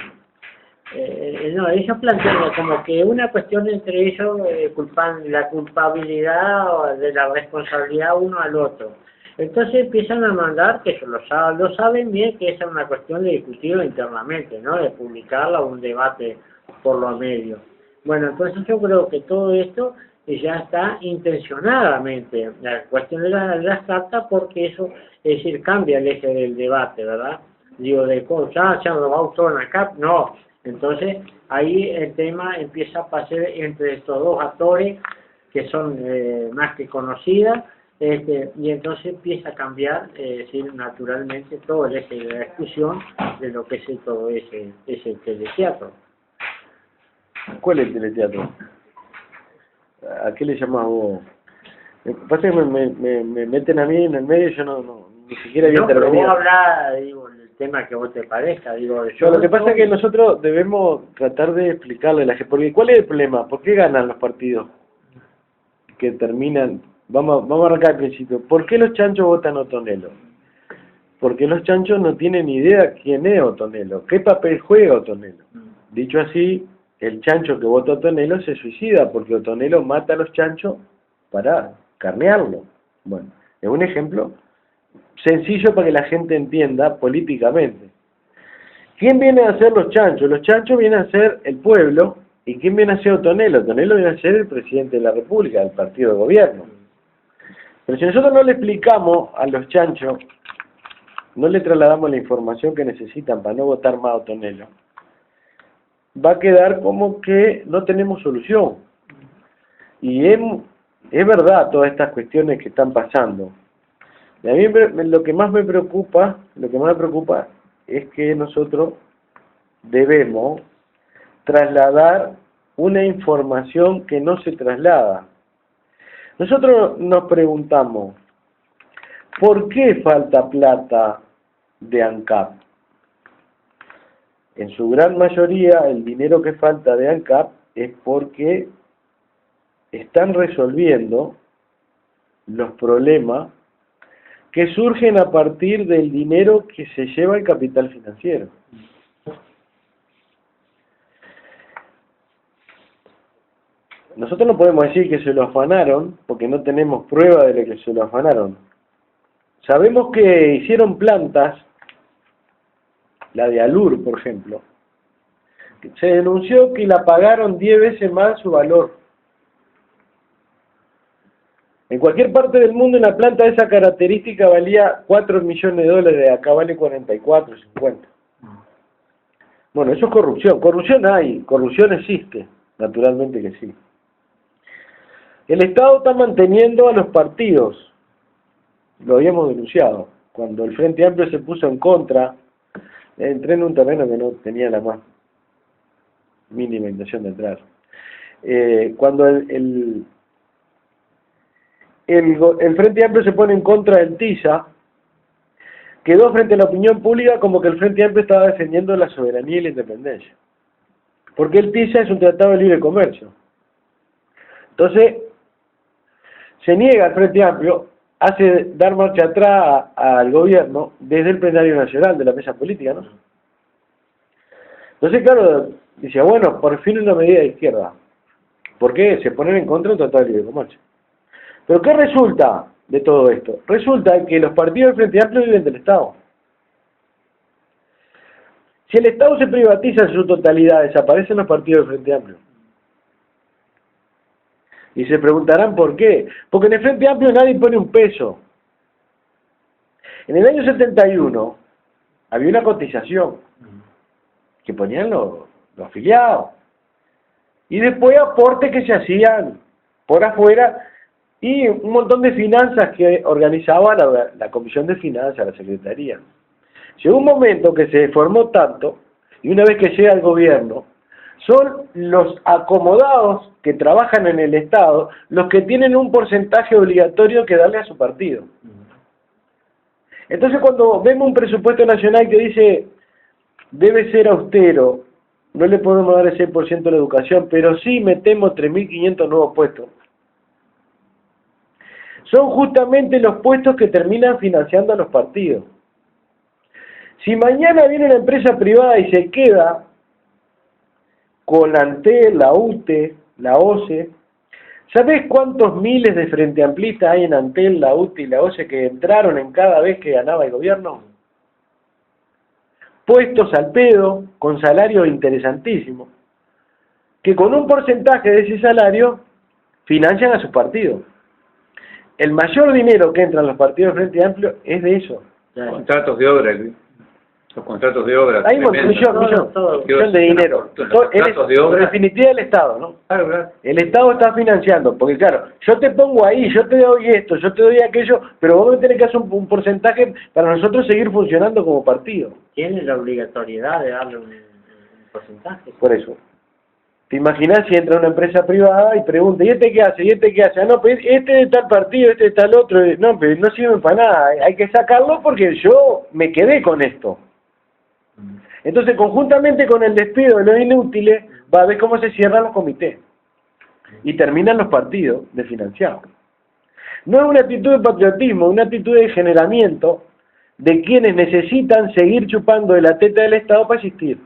No, ellos plantean como que una cuestión entre ellos, culpan la culpabilidad o de la responsabilidad uno al otro. Entonces empiezan a mandar, que ellos lo saben bien, que esa es una cuestión de discutirlo internamente, ¿no? De publicarla o un debate por los medios. Bueno, entonces yo creo que todo esto ya está intencionadamente, la cuestión de las cartas, porque eso, es decir, cambia el eje del debate, ¿verdad? Digo, de cosas, ya lo va a usar en la CAP, no. Entonces, ahí el tema empieza a pasar entre estos dos actores, que son más que conocidas, y entonces empieza a cambiar, es decir, naturalmente todo el eje de la discusión de lo que es todo ese teleteatro. ¿Cuál es el teleteatro? ¿A qué le llamás vos? Pasa que me meten a mí en el medio y yo ni siquiera había intervenido. Pero vos hablás, digo, el tema que vos te parezca, digo, yo... Lo que pasa es que nosotros debemos tratar de explicarle a la gente, porque ¿cuál es el problema? ¿Por qué ganan los partidos que terminan? Vamos a arrancar al principio. ¿Por qué los chanchos votan a Otonelo? Porque los chanchos no tienen idea quién es Otonelo, qué papel juega Otonelo. Dicho así, el chancho que vota a Otonelo se suicida, porque Otonelo mata a los chanchos para carnearlo. Bueno, es un ejemplo sencillo para que la gente entienda políticamente. ¿Quién viene a ser los chanchos? Los chanchos vienen a ser el pueblo. ¿Y quién viene a ser Otonelo? Otonelo viene a ser el presidente de la República, del partido de gobierno. Pero si nosotros no le explicamos a los chanchos, no le trasladamos la información que necesitan para no votar más a Otonelo, va a quedar como que no tenemos solución. Y es verdad todas estas cuestiones que están pasando. Y a mí lo que más me preocupa es que nosotros debemos trasladar una información que no se traslada. Nosotros nos preguntamos, ¿por qué falta plata de ANCAP? En su gran mayoría, el dinero que falta de ANCAP es porque están resolviendo los problemas que surgen a partir del dinero que se lleva el capital financiero. Nosotros no podemos decir que se lo afanaron, porque no tenemos prueba de que se lo afanaron. Sabemos que hicieron plantas, la de Alur, por ejemplo. Se denunció que la pagaron 10 veces más su valor. En cualquier parte del mundo una planta de esa característica valía 4 millones de dólares, acá vale 44, 50. Bueno, eso es corrupción. Corrupción hay, corrupción existe, naturalmente que sí. El Estado está manteniendo a los partidos, lo habíamos denunciado, cuando el Frente Amplio se puso en contra, entré en un terreno que no tenía la más mínima intención de entrar. Cuando el Frente Amplio se pone en contra del TISA, quedó frente a la opinión pública como que el Frente Amplio estaba defendiendo la soberanía y la independencia. Porque el TISA es un tratado de libre comercio. Entonces, se niega el Frente Amplio, hace dar marcha atrás al gobierno desde el plenario nacional de la mesa política, ¿no? Entonces, claro, dice, bueno, por fin una medida de izquierda. ¿Por qué? Se ponen en contra del tratado de libre comercio. ¿Pero qué resulta de todo esto? Resulta que los partidos del Frente Amplio viven del Estado. Si el Estado se privatiza en su totalidad, desaparecen los partidos del Frente Amplio. Y se preguntarán por qué. Porque en el Frente Amplio nadie pone un peso. En el año 71 había una cotización que ponían los afiliados. Y después aportes que se hacían por afuera y un montón de finanzas que organizaba la Comisión de Finanzas, la Secretaría. Llegó un momento que se deformó tanto, y una vez que llega el gobierno, son los acomodados que trabajan en el Estado los que tienen un porcentaje obligatorio que darle a su partido. Entonces cuando vemos un presupuesto nacional que dice debe ser austero, no le podemos dar el 6% a la educación, pero sí metemos 3.500 nuevos puestos. Son justamente los puestos que terminan financiando a los partidos. Si mañana viene una empresa privada y se queda con la ANTEL, la UTE, la OCE, ¿sabés cuántos miles de frente amplistas hay en ANTEL, la UTE y la OCE que entraron en cada vez que ganaba el gobierno? Puestos al pedo, con salarios interesantísimos, que con un porcentaje de ese salario financian a sus partidos. El mayor dinero que entra en los partidos del Frente Amplio es de eso. Contratos de obra, los contratos de obra. Hay un millón de dinero. En definitiva el Estado, ¿no? Claro. El Estado está financiando, porque claro, yo te pongo ahí, yo te doy esto, yo te doy aquello, pero vos me tenés que hacer un porcentaje para nosotros seguir funcionando como partido. Tiene la obligatoriedad de darle un porcentaje. Por eso. ¿Te imaginas si entra una empresa privada y pregunta, ¿y este qué hace? ¿Y este qué hace? Ah, no, pues este de tal partido, este de tal otro. No, pero no sirve para nada. Hay que sacarlo porque yo me quedé con esto. Entonces, conjuntamente con el despido de los inútiles, va a ver cómo se cierran los comités. Y terminan los partidos desfinanciados. No es una actitud de patriotismo, es una actitud de generamiento de quienes necesitan seguir chupando de la teta del Estado para existir.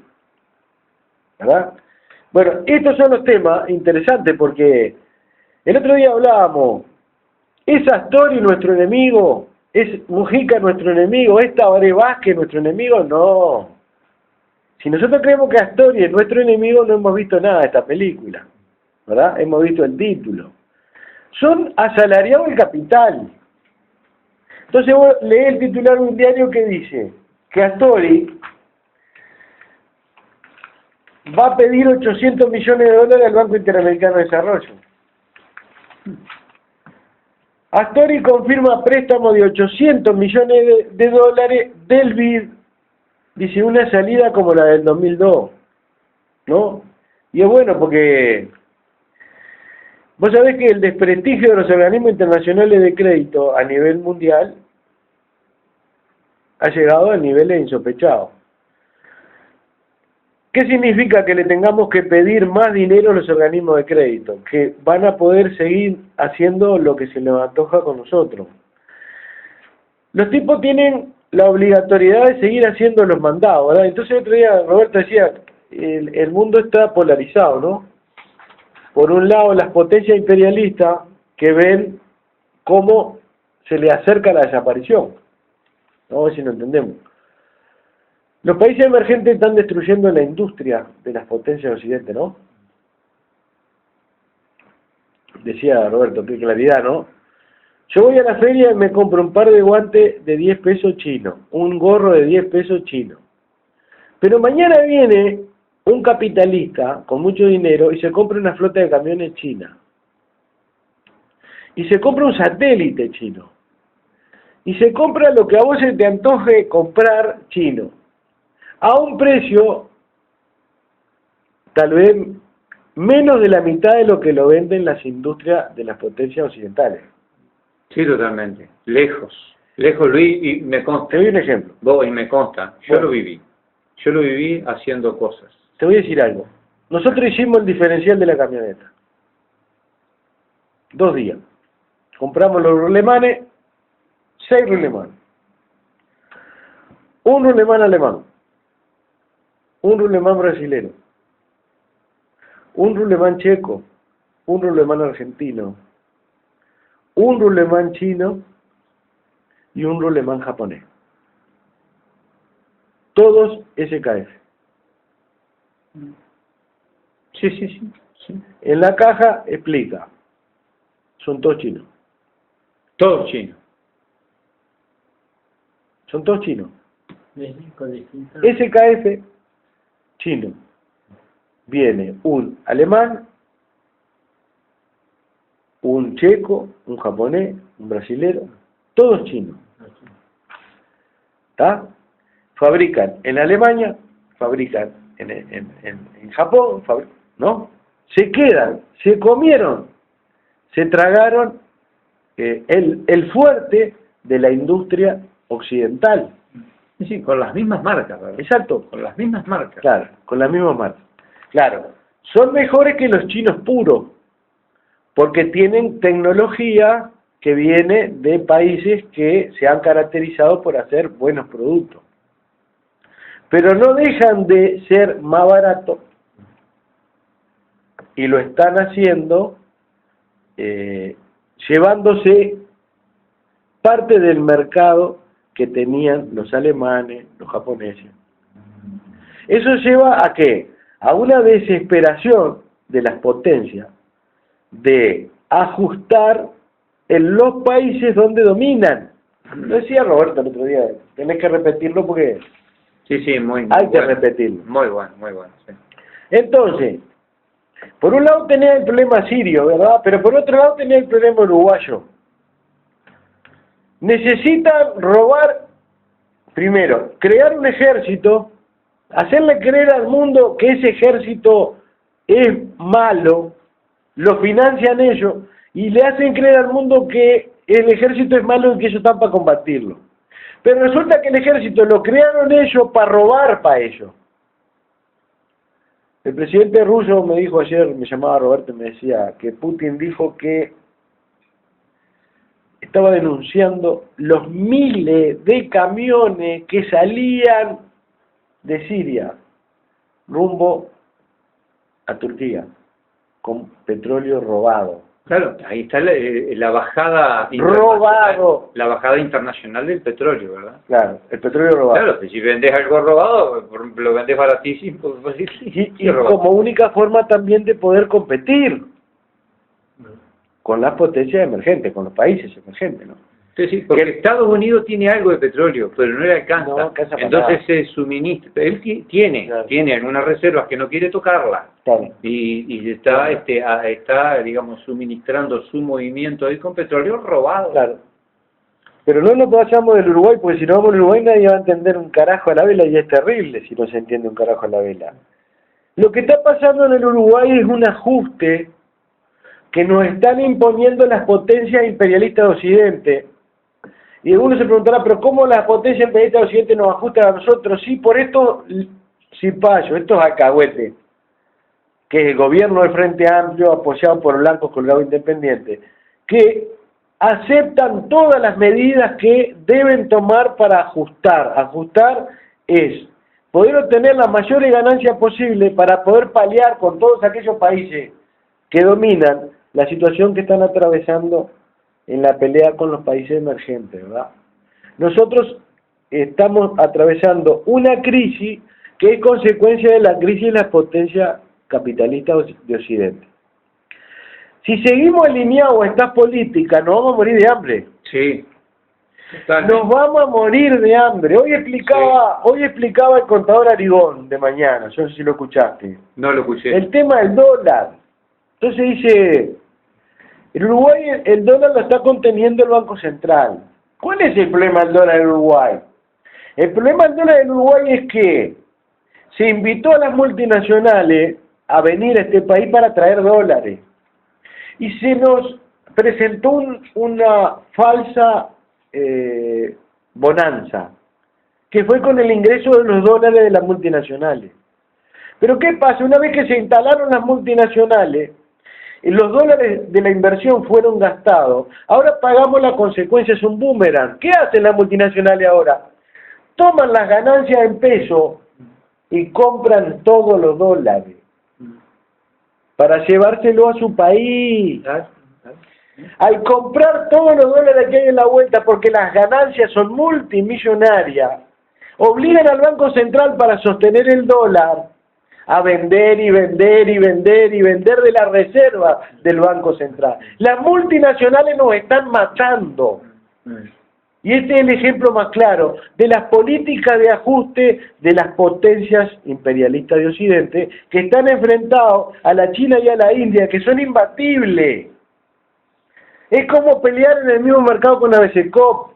¿Verdad? Bueno, estos son los temas interesantes porque el otro día hablábamos, ¿es Astori nuestro enemigo ¿Es Mujica nuestro enemigo? ¿Es Tabaré Vázquez nuestro enemigo? No. Si nosotros creemos que Astori es nuestro enemigo, no hemos visto nada de esta película, ¿verdad? Hemos visto el título. Son asalariados del capital. Entonces vos lees el titular de un diario que dice que Astori va a pedir 800 millones de dólares al Banco Interamericano de Desarrollo. Astori confirma préstamo de 800 millones de dólares del BID. Dice, una salida como la del 2002, ¿no? Y es bueno porque vos sabés que el desprestigio de los organismos internacionales de crédito a nivel mundial ha llegado a niveles insospechados. ¿Qué significa que le tengamos que pedir más dinero a los organismos de crédito? Que van a poder seguir haciendo lo que se les antoja con nosotros. Los tipos tienen la obligatoriedad de seguir haciendo los mandados, ¿verdad? Entonces el otro día Roberto decía, el mundo está polarizado, ¿no? Por un lado las potencias imperialistas que ven cómo se le acerca la desaparición. ¿No? A ver si lo entendemos. Los países emergentes están destruyendo la industria de las potencias de Occidente, ¿no? Decía Roberto, qué claridad, ¿no? Yo voy a la feria y me compro un par de guantes de 10 pesos chinos, un gorro de 10 pesos chino. Pero mañana viene un capitalista con mucho dinero y se compra una flota de camiones china. Y se compra un satélite chino. Y se compra lo que a vos se te antoje comprar chino. A un precio tal vez menos de la mitad de lo que lo venden las industrias de las potencias occidentales. Sí, totalmente. Lejos, Luis, y me consta. Te doy un ejemplo. Vos, y me consta. Yo Bueno. lo viví haciendo cosas. Te voy a decir algo. Nosotros hicimos el diferencial de la camioneta. 2 días. Compramos los rulemanes, 6 rulemanes. Un rulemán alemán. Un rulemán brasilero. Un rulemán checo. Un rulemán argentino. Un rulemán chino y un rulemán japonés. Todos SKF. Sí. En la caja explica. Son todos chinos. Todos chinos. Son todos chinos. México distinto. SKF chino. Viene un alemán, un checo, un japonés, un brasilero, todos chinos. ¿Está? Fabrican en Alemania, fabrican en Japón, ¿no? Se quedan, se comieron, se tragaron el fuerte de la industria occidental. Sí, con las mismas marcas, ¿verdad? Exacto. Con las mismas marcas. Claro, con la misma marca. Claro, son mejores que los chinos puros, porque tienen tecnología que viene de países que se han caracterizado por hacer buenos productos. Pero no dejan de ser más baratos y lo están haciendo llevándose parte del mercado que tenían los alemanes, los japoneses. Eso lleva a ¿qué? A una desesperación de las potencias de ajustar en los países donde dominan. Lo decía Roberto el otro día, tenés que repetirlo porque Sí, muy hay que bueno. repetirlo. Muy bueno, sí. Entonces, por un lado tenés el problema sirio, ¿verdad? Pero por otro lado tenés el problema uruguayo. Necesitan robar, primero, crear un ejército, hacerle creer al mundo que ese ejército es malo, lo financian ellos, y le hacen creer al mundo que el ejército es malo y que ellos están para combatirlo. Pero resulta que el ejército lo crearon ellos para robar para ellos. El presidente ruso me dijo ayer, me llamaba Roberto y me decía que Putin dijo que estaba denunciando los miles de camiones que salían de Siria rumbo a Turquía con petróleo robado. Claro, ahí está la bajada Robado. la bajada internacional del petróleo, ¿verdad? Claro, el petróleo robado. Claro, si vendes algo robado, por ejemplo, lo vendes baratísimo, pues Y como única forma también de poder competir con las potencias emergentes, con los países emergentes, ¿no? Sí, porque Estados Unidos tiene algo de petróleo, pero no le alcanza. No alcanza para Entonces nada. se suministra. Él tiene algunas reservas que no quiere tocarlas. Claro. Y está, digamos, suministrando su movimiento ahí con petróleo robado. Claro. Pero no nos pasamos del Uruguay, porque si no vamos al Uruguay nadie va a entender un carajo a la vela y es terrible si no se entiende un carajo a la vela. Lo que está pasando en el Uruguay es un ajuste que nos están imponiendo las potencias imperialistas de Occidente. Y uno se preguntará, pero ¿cómo las potencias imperialistas de Occidente nos ajustan a nosotros? Sí, por estos cipayos, estos alcahuetes, que es el gobierno del Frente Amplio apoyado por blancos colgados independientes, que aceptan todas las medidas que deben tomar para ajustar. Ajustar es poder obtener las mayores ganancias posibles para poder paliar con todos aquellos países que dominan la situación que están atravesando en la pelea con los países emergentes, ¿verdad? Nosotros estamos atravesando una crisis que es consecuencia de la crisis de las potencias capitalistas de Occidente. Si seguimos alineados a estas políticas, nos vamos a morir de hambre. Sí. Totalmente. Nos vamos a morir de hambre. Hoy explicaba el contador Arigón de mañana, yo no sé si lo escuchaste. No lo escuché. El tema del dólar. Entonces dice, el Uruguay el dólar lo está conteniendo el Banco Central. ¿Cuál es el problema del dólar en Uruguay? El problema del dólar en Uruguay es que se invitó a las multinacionales a venir a este país para traer dólares. Y se nos presentó una falsa bonanza, que fue con el ingreso de los dólares de las multinacionales. Pero ¿qué pasa? Una vez que se instalaron las multinacionales, los dólares de la inversión fueron gastados, ahora pagamos la consecuencia, es un boomerang. ¿Qué hacen las multinacionales ahora? Toman las ganancias en peso y compran todos los dólares para llevárselo a su país. Al comprar todos los dólares que hay en la vuelta, porque las ganancias son multimillonarias, obligan al Banco Central para sostener el dólar a vender y vender y vender y vender de la reserva del Banco Central. Las multinacionales nos están matando. Y este es el ejemplo más claro de las políticas de ajuste de las potencias imperialistas de Occidente que están enfrentados a la China y a la India, que son imbatibles. Es como pelear en el mismo mercado con ABCCOP.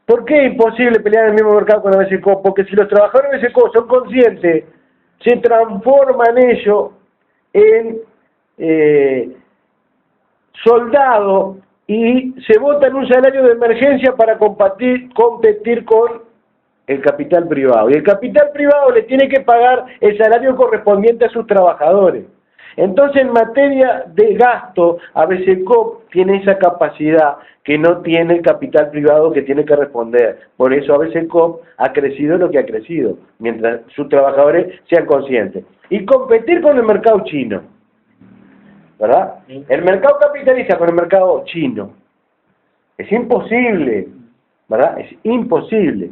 ¿Por qué es imposible pelear en el mismo mercado con ABCCOP? Porque si los trabajadores de ABCCOP son conscientes, se transforman ellos en soldados y se votan un salario de emergencia para competir con el capital privado. Y el capital privado le tiene que pagar el salario correspondiente a sus trabajadores. Entonces, en materia de gasto, ABCCOP tiene esa capacidad que no tiene el capital privado que tiene que responder. Por eso ABCCOP ha crecido lo que ha crecido, mientras sus trabajadores sean conscientes. Y competir con el mercado chino, ¿verdad? El mercado capitalista con el mercado chino es imposible, ¿verdad? Es imposible.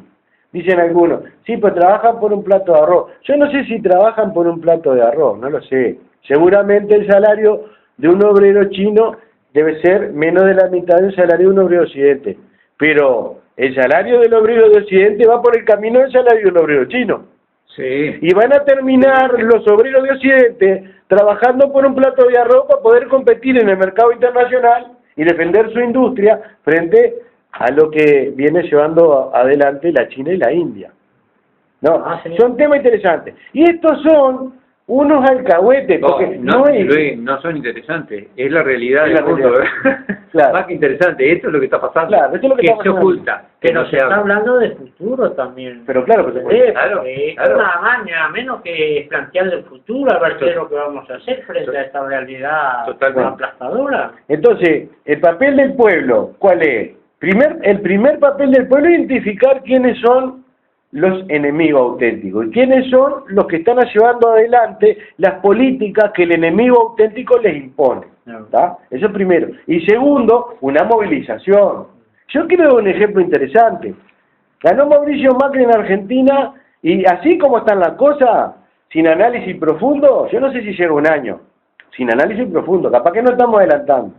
Dicen algunos, sí, pues trabajan por un plato de arroz. Yo no sé si trabajan por un plato de arroz, no lo sé. Seguramente el salario de un obrero chino debe ser menos de la mitad del salario de un obrero de Occidente. Pero el salario del obrero de Occidente va por el camino del salario del obrero chino. Sí. Y van a terminar los obreros de Occidente trabajando por un plato de arroz para poder competir en el mercado internacional y defender su industria frente a lo que viene llevando adelante la China y la India. No, son temas interesantes. Y estos son unos alcahuetes, porque Luis, no son interesantes, es la realidad del mundo. Claro. Más que interesante, esto es lo que está pasando, claro, esto es lo que está se oculta, que Pero no se se está habla. hablando de futuro también. Pero claro, que Claro. Nada más, nada menos que plantear el futuro, a ver qué es lo que vamos a hacer frente a esta realidad Totalmente. aplastadora. Entonces, el papel del pueblo, ¿cuál es? El primer papel del pueblo es identificar quiénes son los enemigos auténticos y quiénes son los que están llevando adelante las políticas que el enemigo auténtico les impone. ¿Está? Eso es primero. Y segundo, una movilización. Yo quiero dar un ejemplo interesante. Ganó Mauricio Macri en Argentina y así como están las cosas, sin análisis profundo, yo no sé si llega un año. Sin análisis profundo, capaz que no estamos adelantando.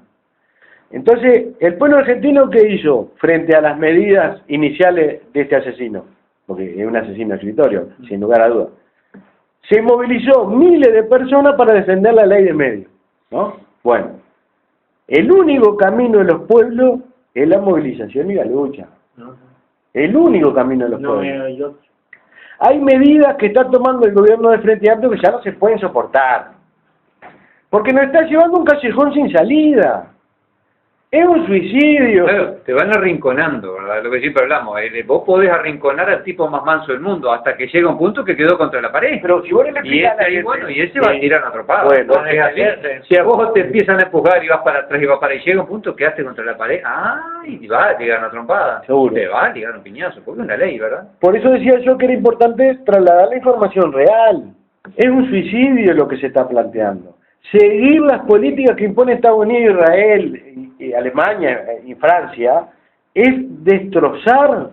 Entonces, el pueblo argentino, ¿qué hizo frente a las medidas iniciales de este asesino? Porque es un asesino de escritorio, sin lugar a dudas. Se movilizó miles de personas para defender la ley de medios, ¿no? Bueno, el único camino de los pueblos es la movilización y la lucha. El único camino de los pueblos. Hay medidas que está tomando el gobierno de Frente Amplio que ya no se pueden soportar. Porque nos está llevando a un callejón sin salida. Es un suicidio. Claro, te van arrinconando, ¿verdad? Lo que siempre hablamos. Vos podés arrinconar al tipo más manso del mundo hasta que llega un punto que quedó contra la pared. Pero si vos le Y explicás a la ese, gente, bueno, y ese va a tirar una tropada. Bueno, Porque así, si a vos te empiezan a empujar y vas para atrás y vas para ahí, llega un punto que quedaste contra la pared, y te va a llegar una trompada. Seguro. Te va a llegar un piñazo, porque es una ley, ¿verdad? por eso decía yo que era importante trasladar la información real. Es un suicidio lo que se está planteando. Seguir las políticas que impone Estados Unidos, Israel, y Alemania y Francia es destrozar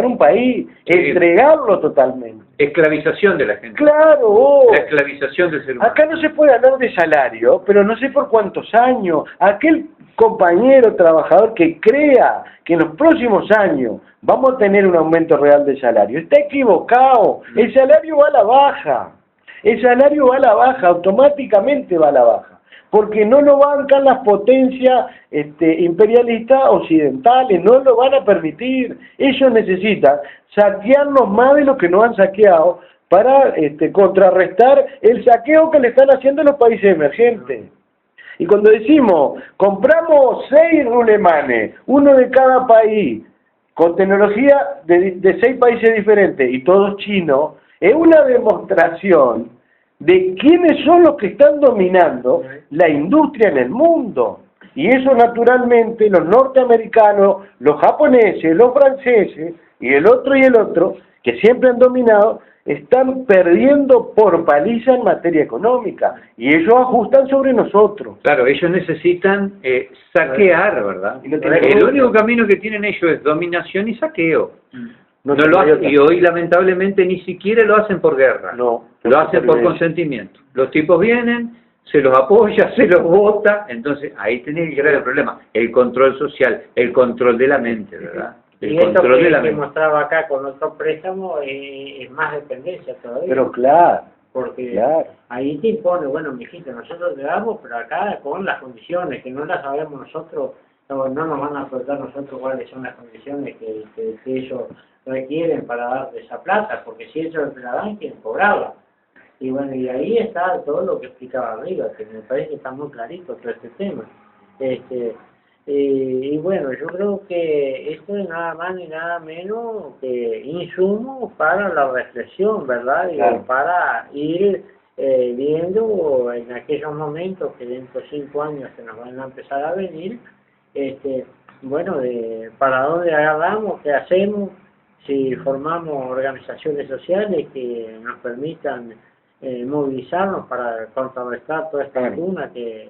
un país, Sí. entregarlo totalmente. Esclavización de la gente. Claro, vos. La esclavización del ser humano. Acá no se puede hablar de salario, pero no sé por cuántos años. Aquel compañero trabajador que crea que en los próximos años vamos a tener un aumento real de salario, está equivocado. El salario va a la baja. El salario va a la baja, automáticamente va a la baja. Porque no lo bancan las potencias imperialistas occidentales, no lo van a permitir. Ellos necesitan saquearnos más de lo que nos han saqueado para contrarrestar el saqueo que le están haciendo los países emergentes. Y cuando decimos, compramos 6 rulemanes, uno de cada país, con tecnología de 6 países diferentes y todos chinos, es una demostración de quiénes son los que están dominando la industria en el mundo. Y eso naturalmente los norteamericanos, los japoneses, los franceses y el otro, que siempre han dominado, están perdiendo por paliza en materia económica. Y ellos ajustan sobre nosotros. Claro, ellos necesitan saquear, ¿verdad? Y no tienen El que- único camino que tienen ellos es dominación y saqueo. No No se lo puede hacen, otra. y hoy lamentablemente ni siquiera lo hacen por guerra. No, lo hacen por supervivencia. consentimiento. Los tipos vienen, se los apoya, se los vota, entonces ahí tenés el grave problema, el control social, el control de la mente, ¿verdad? El Y esto control de la que mente. mostraba acá con otro préstamo es más dependencia todavía. Pero claro, porque claro. ahí te impone, bueno, mijito, nosotros te damos, pero acá con las condiciones, que no las sabemos nosotros, no nos van a aportar nosotros cuáles son las condiciones que ellos requieren para darle esa plata, porque si ellos te la dan, quieren cobrarla. Y bueno, y ahí está todo lo que explicaba arriba, que me parece que está muy clarito todo este tema. Y bueno, yo creo que esto es nada más ni nada menos que insumo para la reflexión, ¿verdad? Y Claro. para ir viendo en aquellos momentos que dentro de 5 años se nos van a empezar a venir, bueno, para dónde agarramos, qué hacemos, si formamos organizaciones sociales que nos permitan movilizarnos para contrarrestar toda esta vacuna que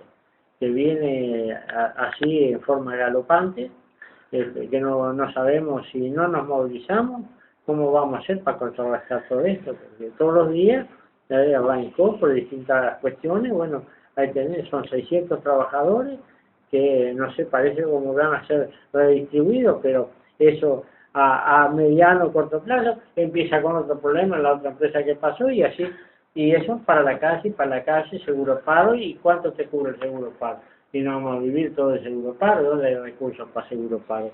viene así en forma galopante, que no sabemos si no nos movilizamos, cómo vamos a hacer para contrarrestar todo esto, porque todos los días arrancó por distintas cuestiones, bueno, ahí tenés, son 600 trabajadores que no sé, parece como van a ser redistribuidos, pero eso a mediano o corto plazo empieza con otro problema en la otra empresa que pasó y así, y eso para la calle, seguro paro, y cuánto te cubre el seguro paro, y no vamos a vivir todo el seguro paro, ¿dónde hay recursos para seguro paro?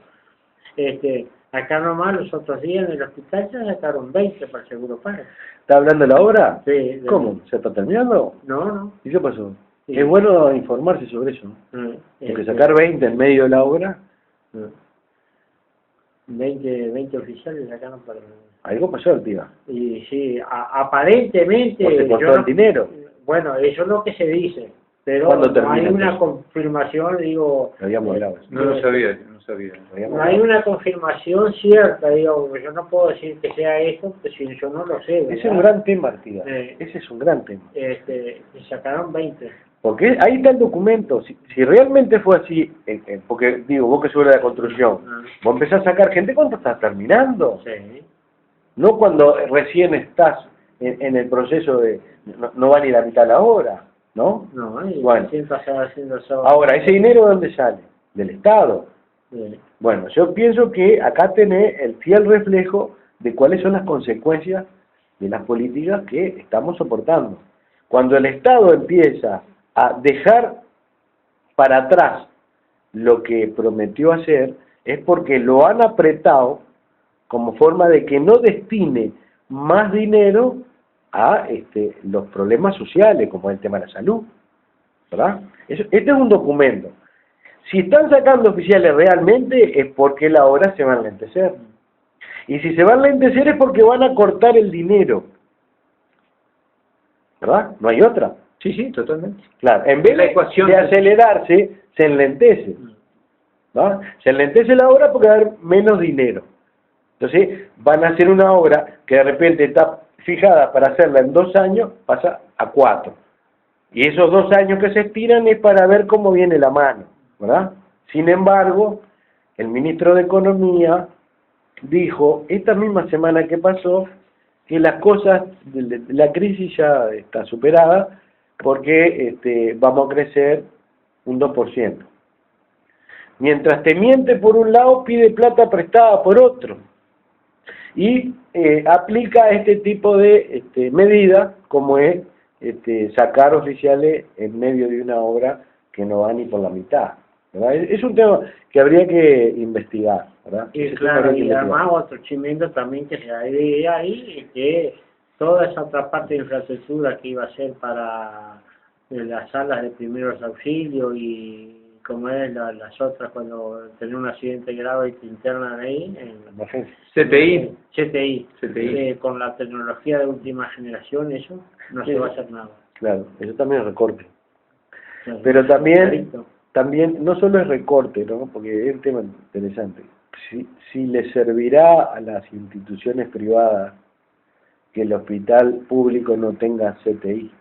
Acá nomás los otros días en el hospital se sacaron 20 para el seguro paro. ¿Está hablando de la obra? Sí, ¿Cómo? ¿Se está terminando? No. ¿Y qué pasó? Sí. Es bueno informarse sobre eso, ¿no? Porque sacar 20 en medio de la obra, 20 oficiales sacaron para... algo pasó, tía. Y sí, aparentemente... ¿O se costó yo el dinero? Bueno, eso es lo que se dice, pero ¿Cuándo no termina hay una entonces? confirmación, digo... Lo habíamos hablado eso. No lo sabía, no sabía. Lo habíamos No hay hablado. una confirmación cierta, digo, yo no puedo decir que sea esto, pues si yo no lo sé. Ese es ¿verdad? un gran tema, tía. Sí. Ese es un gran tema. Y sacaron 20. Porque ahí está el documento. Si realmente fue así, porque digo, vos que sobre la construcción, vos empezás a sacar gente cuando estás terminando. Sí. No cuando recién estás en el proceso de... No va ni la mitad de la obra, ¿no? No, y Bueno. siempre estás haciendo eso. Ahora, ¿ese dinero de dónde sale? Del Estado. Sí. Bueno, yo pienso que acá tenés el fiel reflejo de cuáles son las consecuencias de las políticas que estamos soportando. Cuando el Estado empieza a dejar para atrás lo que prometió hacer, es porque lo han apretado como forma de que no destine más dinero a los problemas sociales, como el tema de la salud, ¿verdad? Este es un documento. Si están sacando oficiales realmente, es porque la obra se va a enlentecer. Y si se va a enlentecer es porque van a cortar el dinero, ¿verdad? No hay otra. Sí, sí, totalmente. Claro, en vez La ecuación de acelerarse, se enlentece, ¿no? Se enlentece la obra porque va a haber menos dinero. Entonces, van a hacer una obra que de repente está fijada para hacerla en 2 años, pasa a 4. Y esos 2 años que se estiran es para ver cómo viene la mano, ¿verdad? Sin embargo, el ministro de Economía dijo, esta misma semana que pasó, que las cosas, la crisis ya está superada, porque vamos a crecer un 2%. Mientras te miente por un lado, pide plata prestada por otro. Y aplica este tipo de medidas, como es sacar oficiales en medio de una obra que no va ni por la mitad, ¿verdad? Es un tema que habría que investigar, ¿verdad? Y claro, y además otro chimento también que se ve ahí, que toda esa otra parte de infraestructura que iba a ser para las salas de primeros auxilios y como es las otras cuando tenés un accidente grave y te internan ahí en CTI. Con la tecnología de última generación eso no se va a hacer nada. Claro, eso también es recorte. Claro. Pero también no solo es recorte, ¿no? Porque es un tema interesante. Si le servirá a las instituciones privadas que el hospital público no tenga CTI.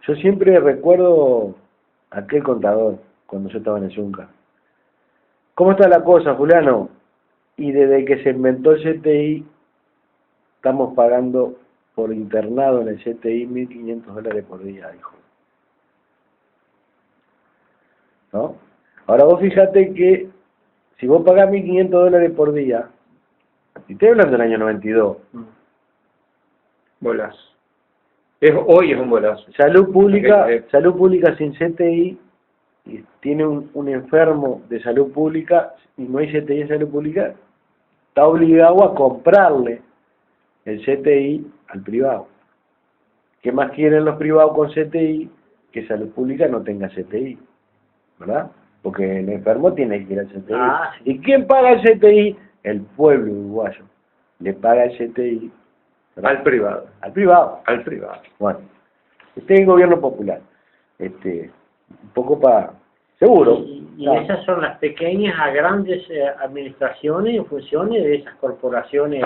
Yo siempre recuerdo aquel contador cuando yo estaba en el Zunca. ¿Cómo está la cosa, Juliano? Y desde que se inventó el CTI, estamos pagando por internado en el CTI $1.500 por día, dijo. ¿No? Ahora vos fíjate que si vos pagás $1.500 por día, y estoy hablando del año 92, Bolazo. Hoy es un bolazo. Salud pública sin CTI, y tiene un enfermo de salud pública y no hay CTI en salud pública, está obligado a comprarle el CTI al privado. ¿Qué más quieren los privados con CTI? Que salud pública no tenga CTI, ¿verdad? Porque el enfermo tiene que ir al CTI. Sí. ¿Y quién paga el CTI? El pueblo uruguayo. Le paga el CTI, ¿verdad? Al privado. Al privado. Al privado. Bueno, este es el gobierno popular. Un poco para... Seguro. Y esas son las pequeñas a grandes administraciones y funciones de esas corporaciones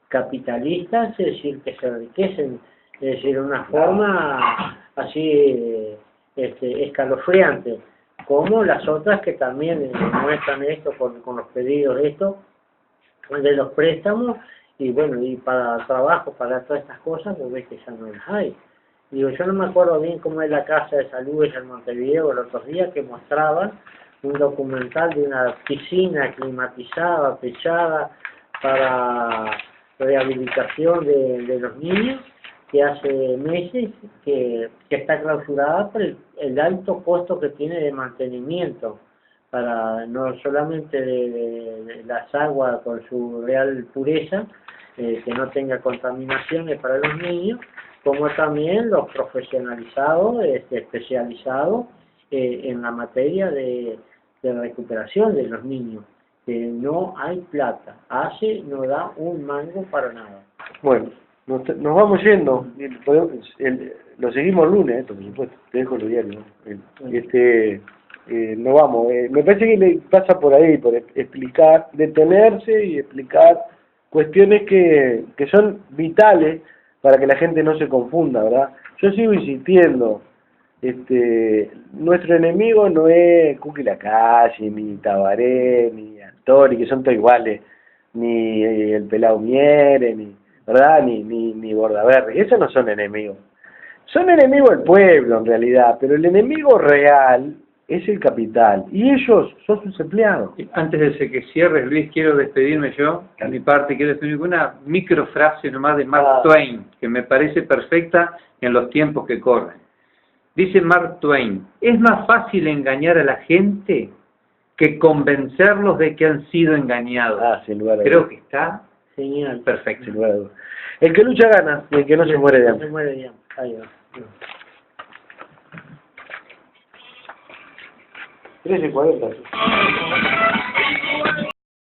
capitalistas, es decir, que se enriquecen, es decir, de una forma así escalofriante, como las otras que también muestran esto con los pedidos de los préstamos, y bueno, y para trabajo, para todas estas cosas, vos ves que ya no las hay. Digo, yo no me acuerdo bien cómo es la Casa de Salud en Montevideo el otro día, que mostraban un documental de una piscina climatizada, techada, para rehabilitación de los niños, que hace meses que está clausurada por el alto costo que tiene de mantenimiento, para no solamente de las aguas con su real pureza, que no tenga contaminaciones para los niños, como también los profesionalizados, especializados en la materia de recuperación de los niños, que no hay plata, no da un mango para nada. Bueno, nos vamos yendo, lo seguimos el lunes, esto por supuesto, te dejo los diarios, nos vamos, me parece que le pasa por ahí, por explicar, detenerse y explicar cuestiones que son vitales para que la gente no se confunda, ¿verdad? Yo sigo insistiendo, nuestro enemigo no es Cuqui Lacalle, ni Tabaré, ni Astori, que son todos iguales, ni el Pelao Miere, ni, ¿verdad? Ni Bordaberry. Esos no son enemigos. Son enemigos del pueblo, en realidad, pero el enemigo real es el capital, y ellos son sus empleados. Antes de que cierres, Luis, quiero despedirme yo, de mi parte, quiero despedirme con una microfrase nomás de Mark Twain, que me parece perfecta en los tiempos que corren. Dice Mark Twain, es más fácil engañar a la gente que convencerlos de que han sido engañados. Sin lugar a Creo dudas. que está Genial. perfecto. Sin lugar a dudas. El que lucha gana, y el que no se muere de hambre. No se muere de hambre. Ahí va. 13:40.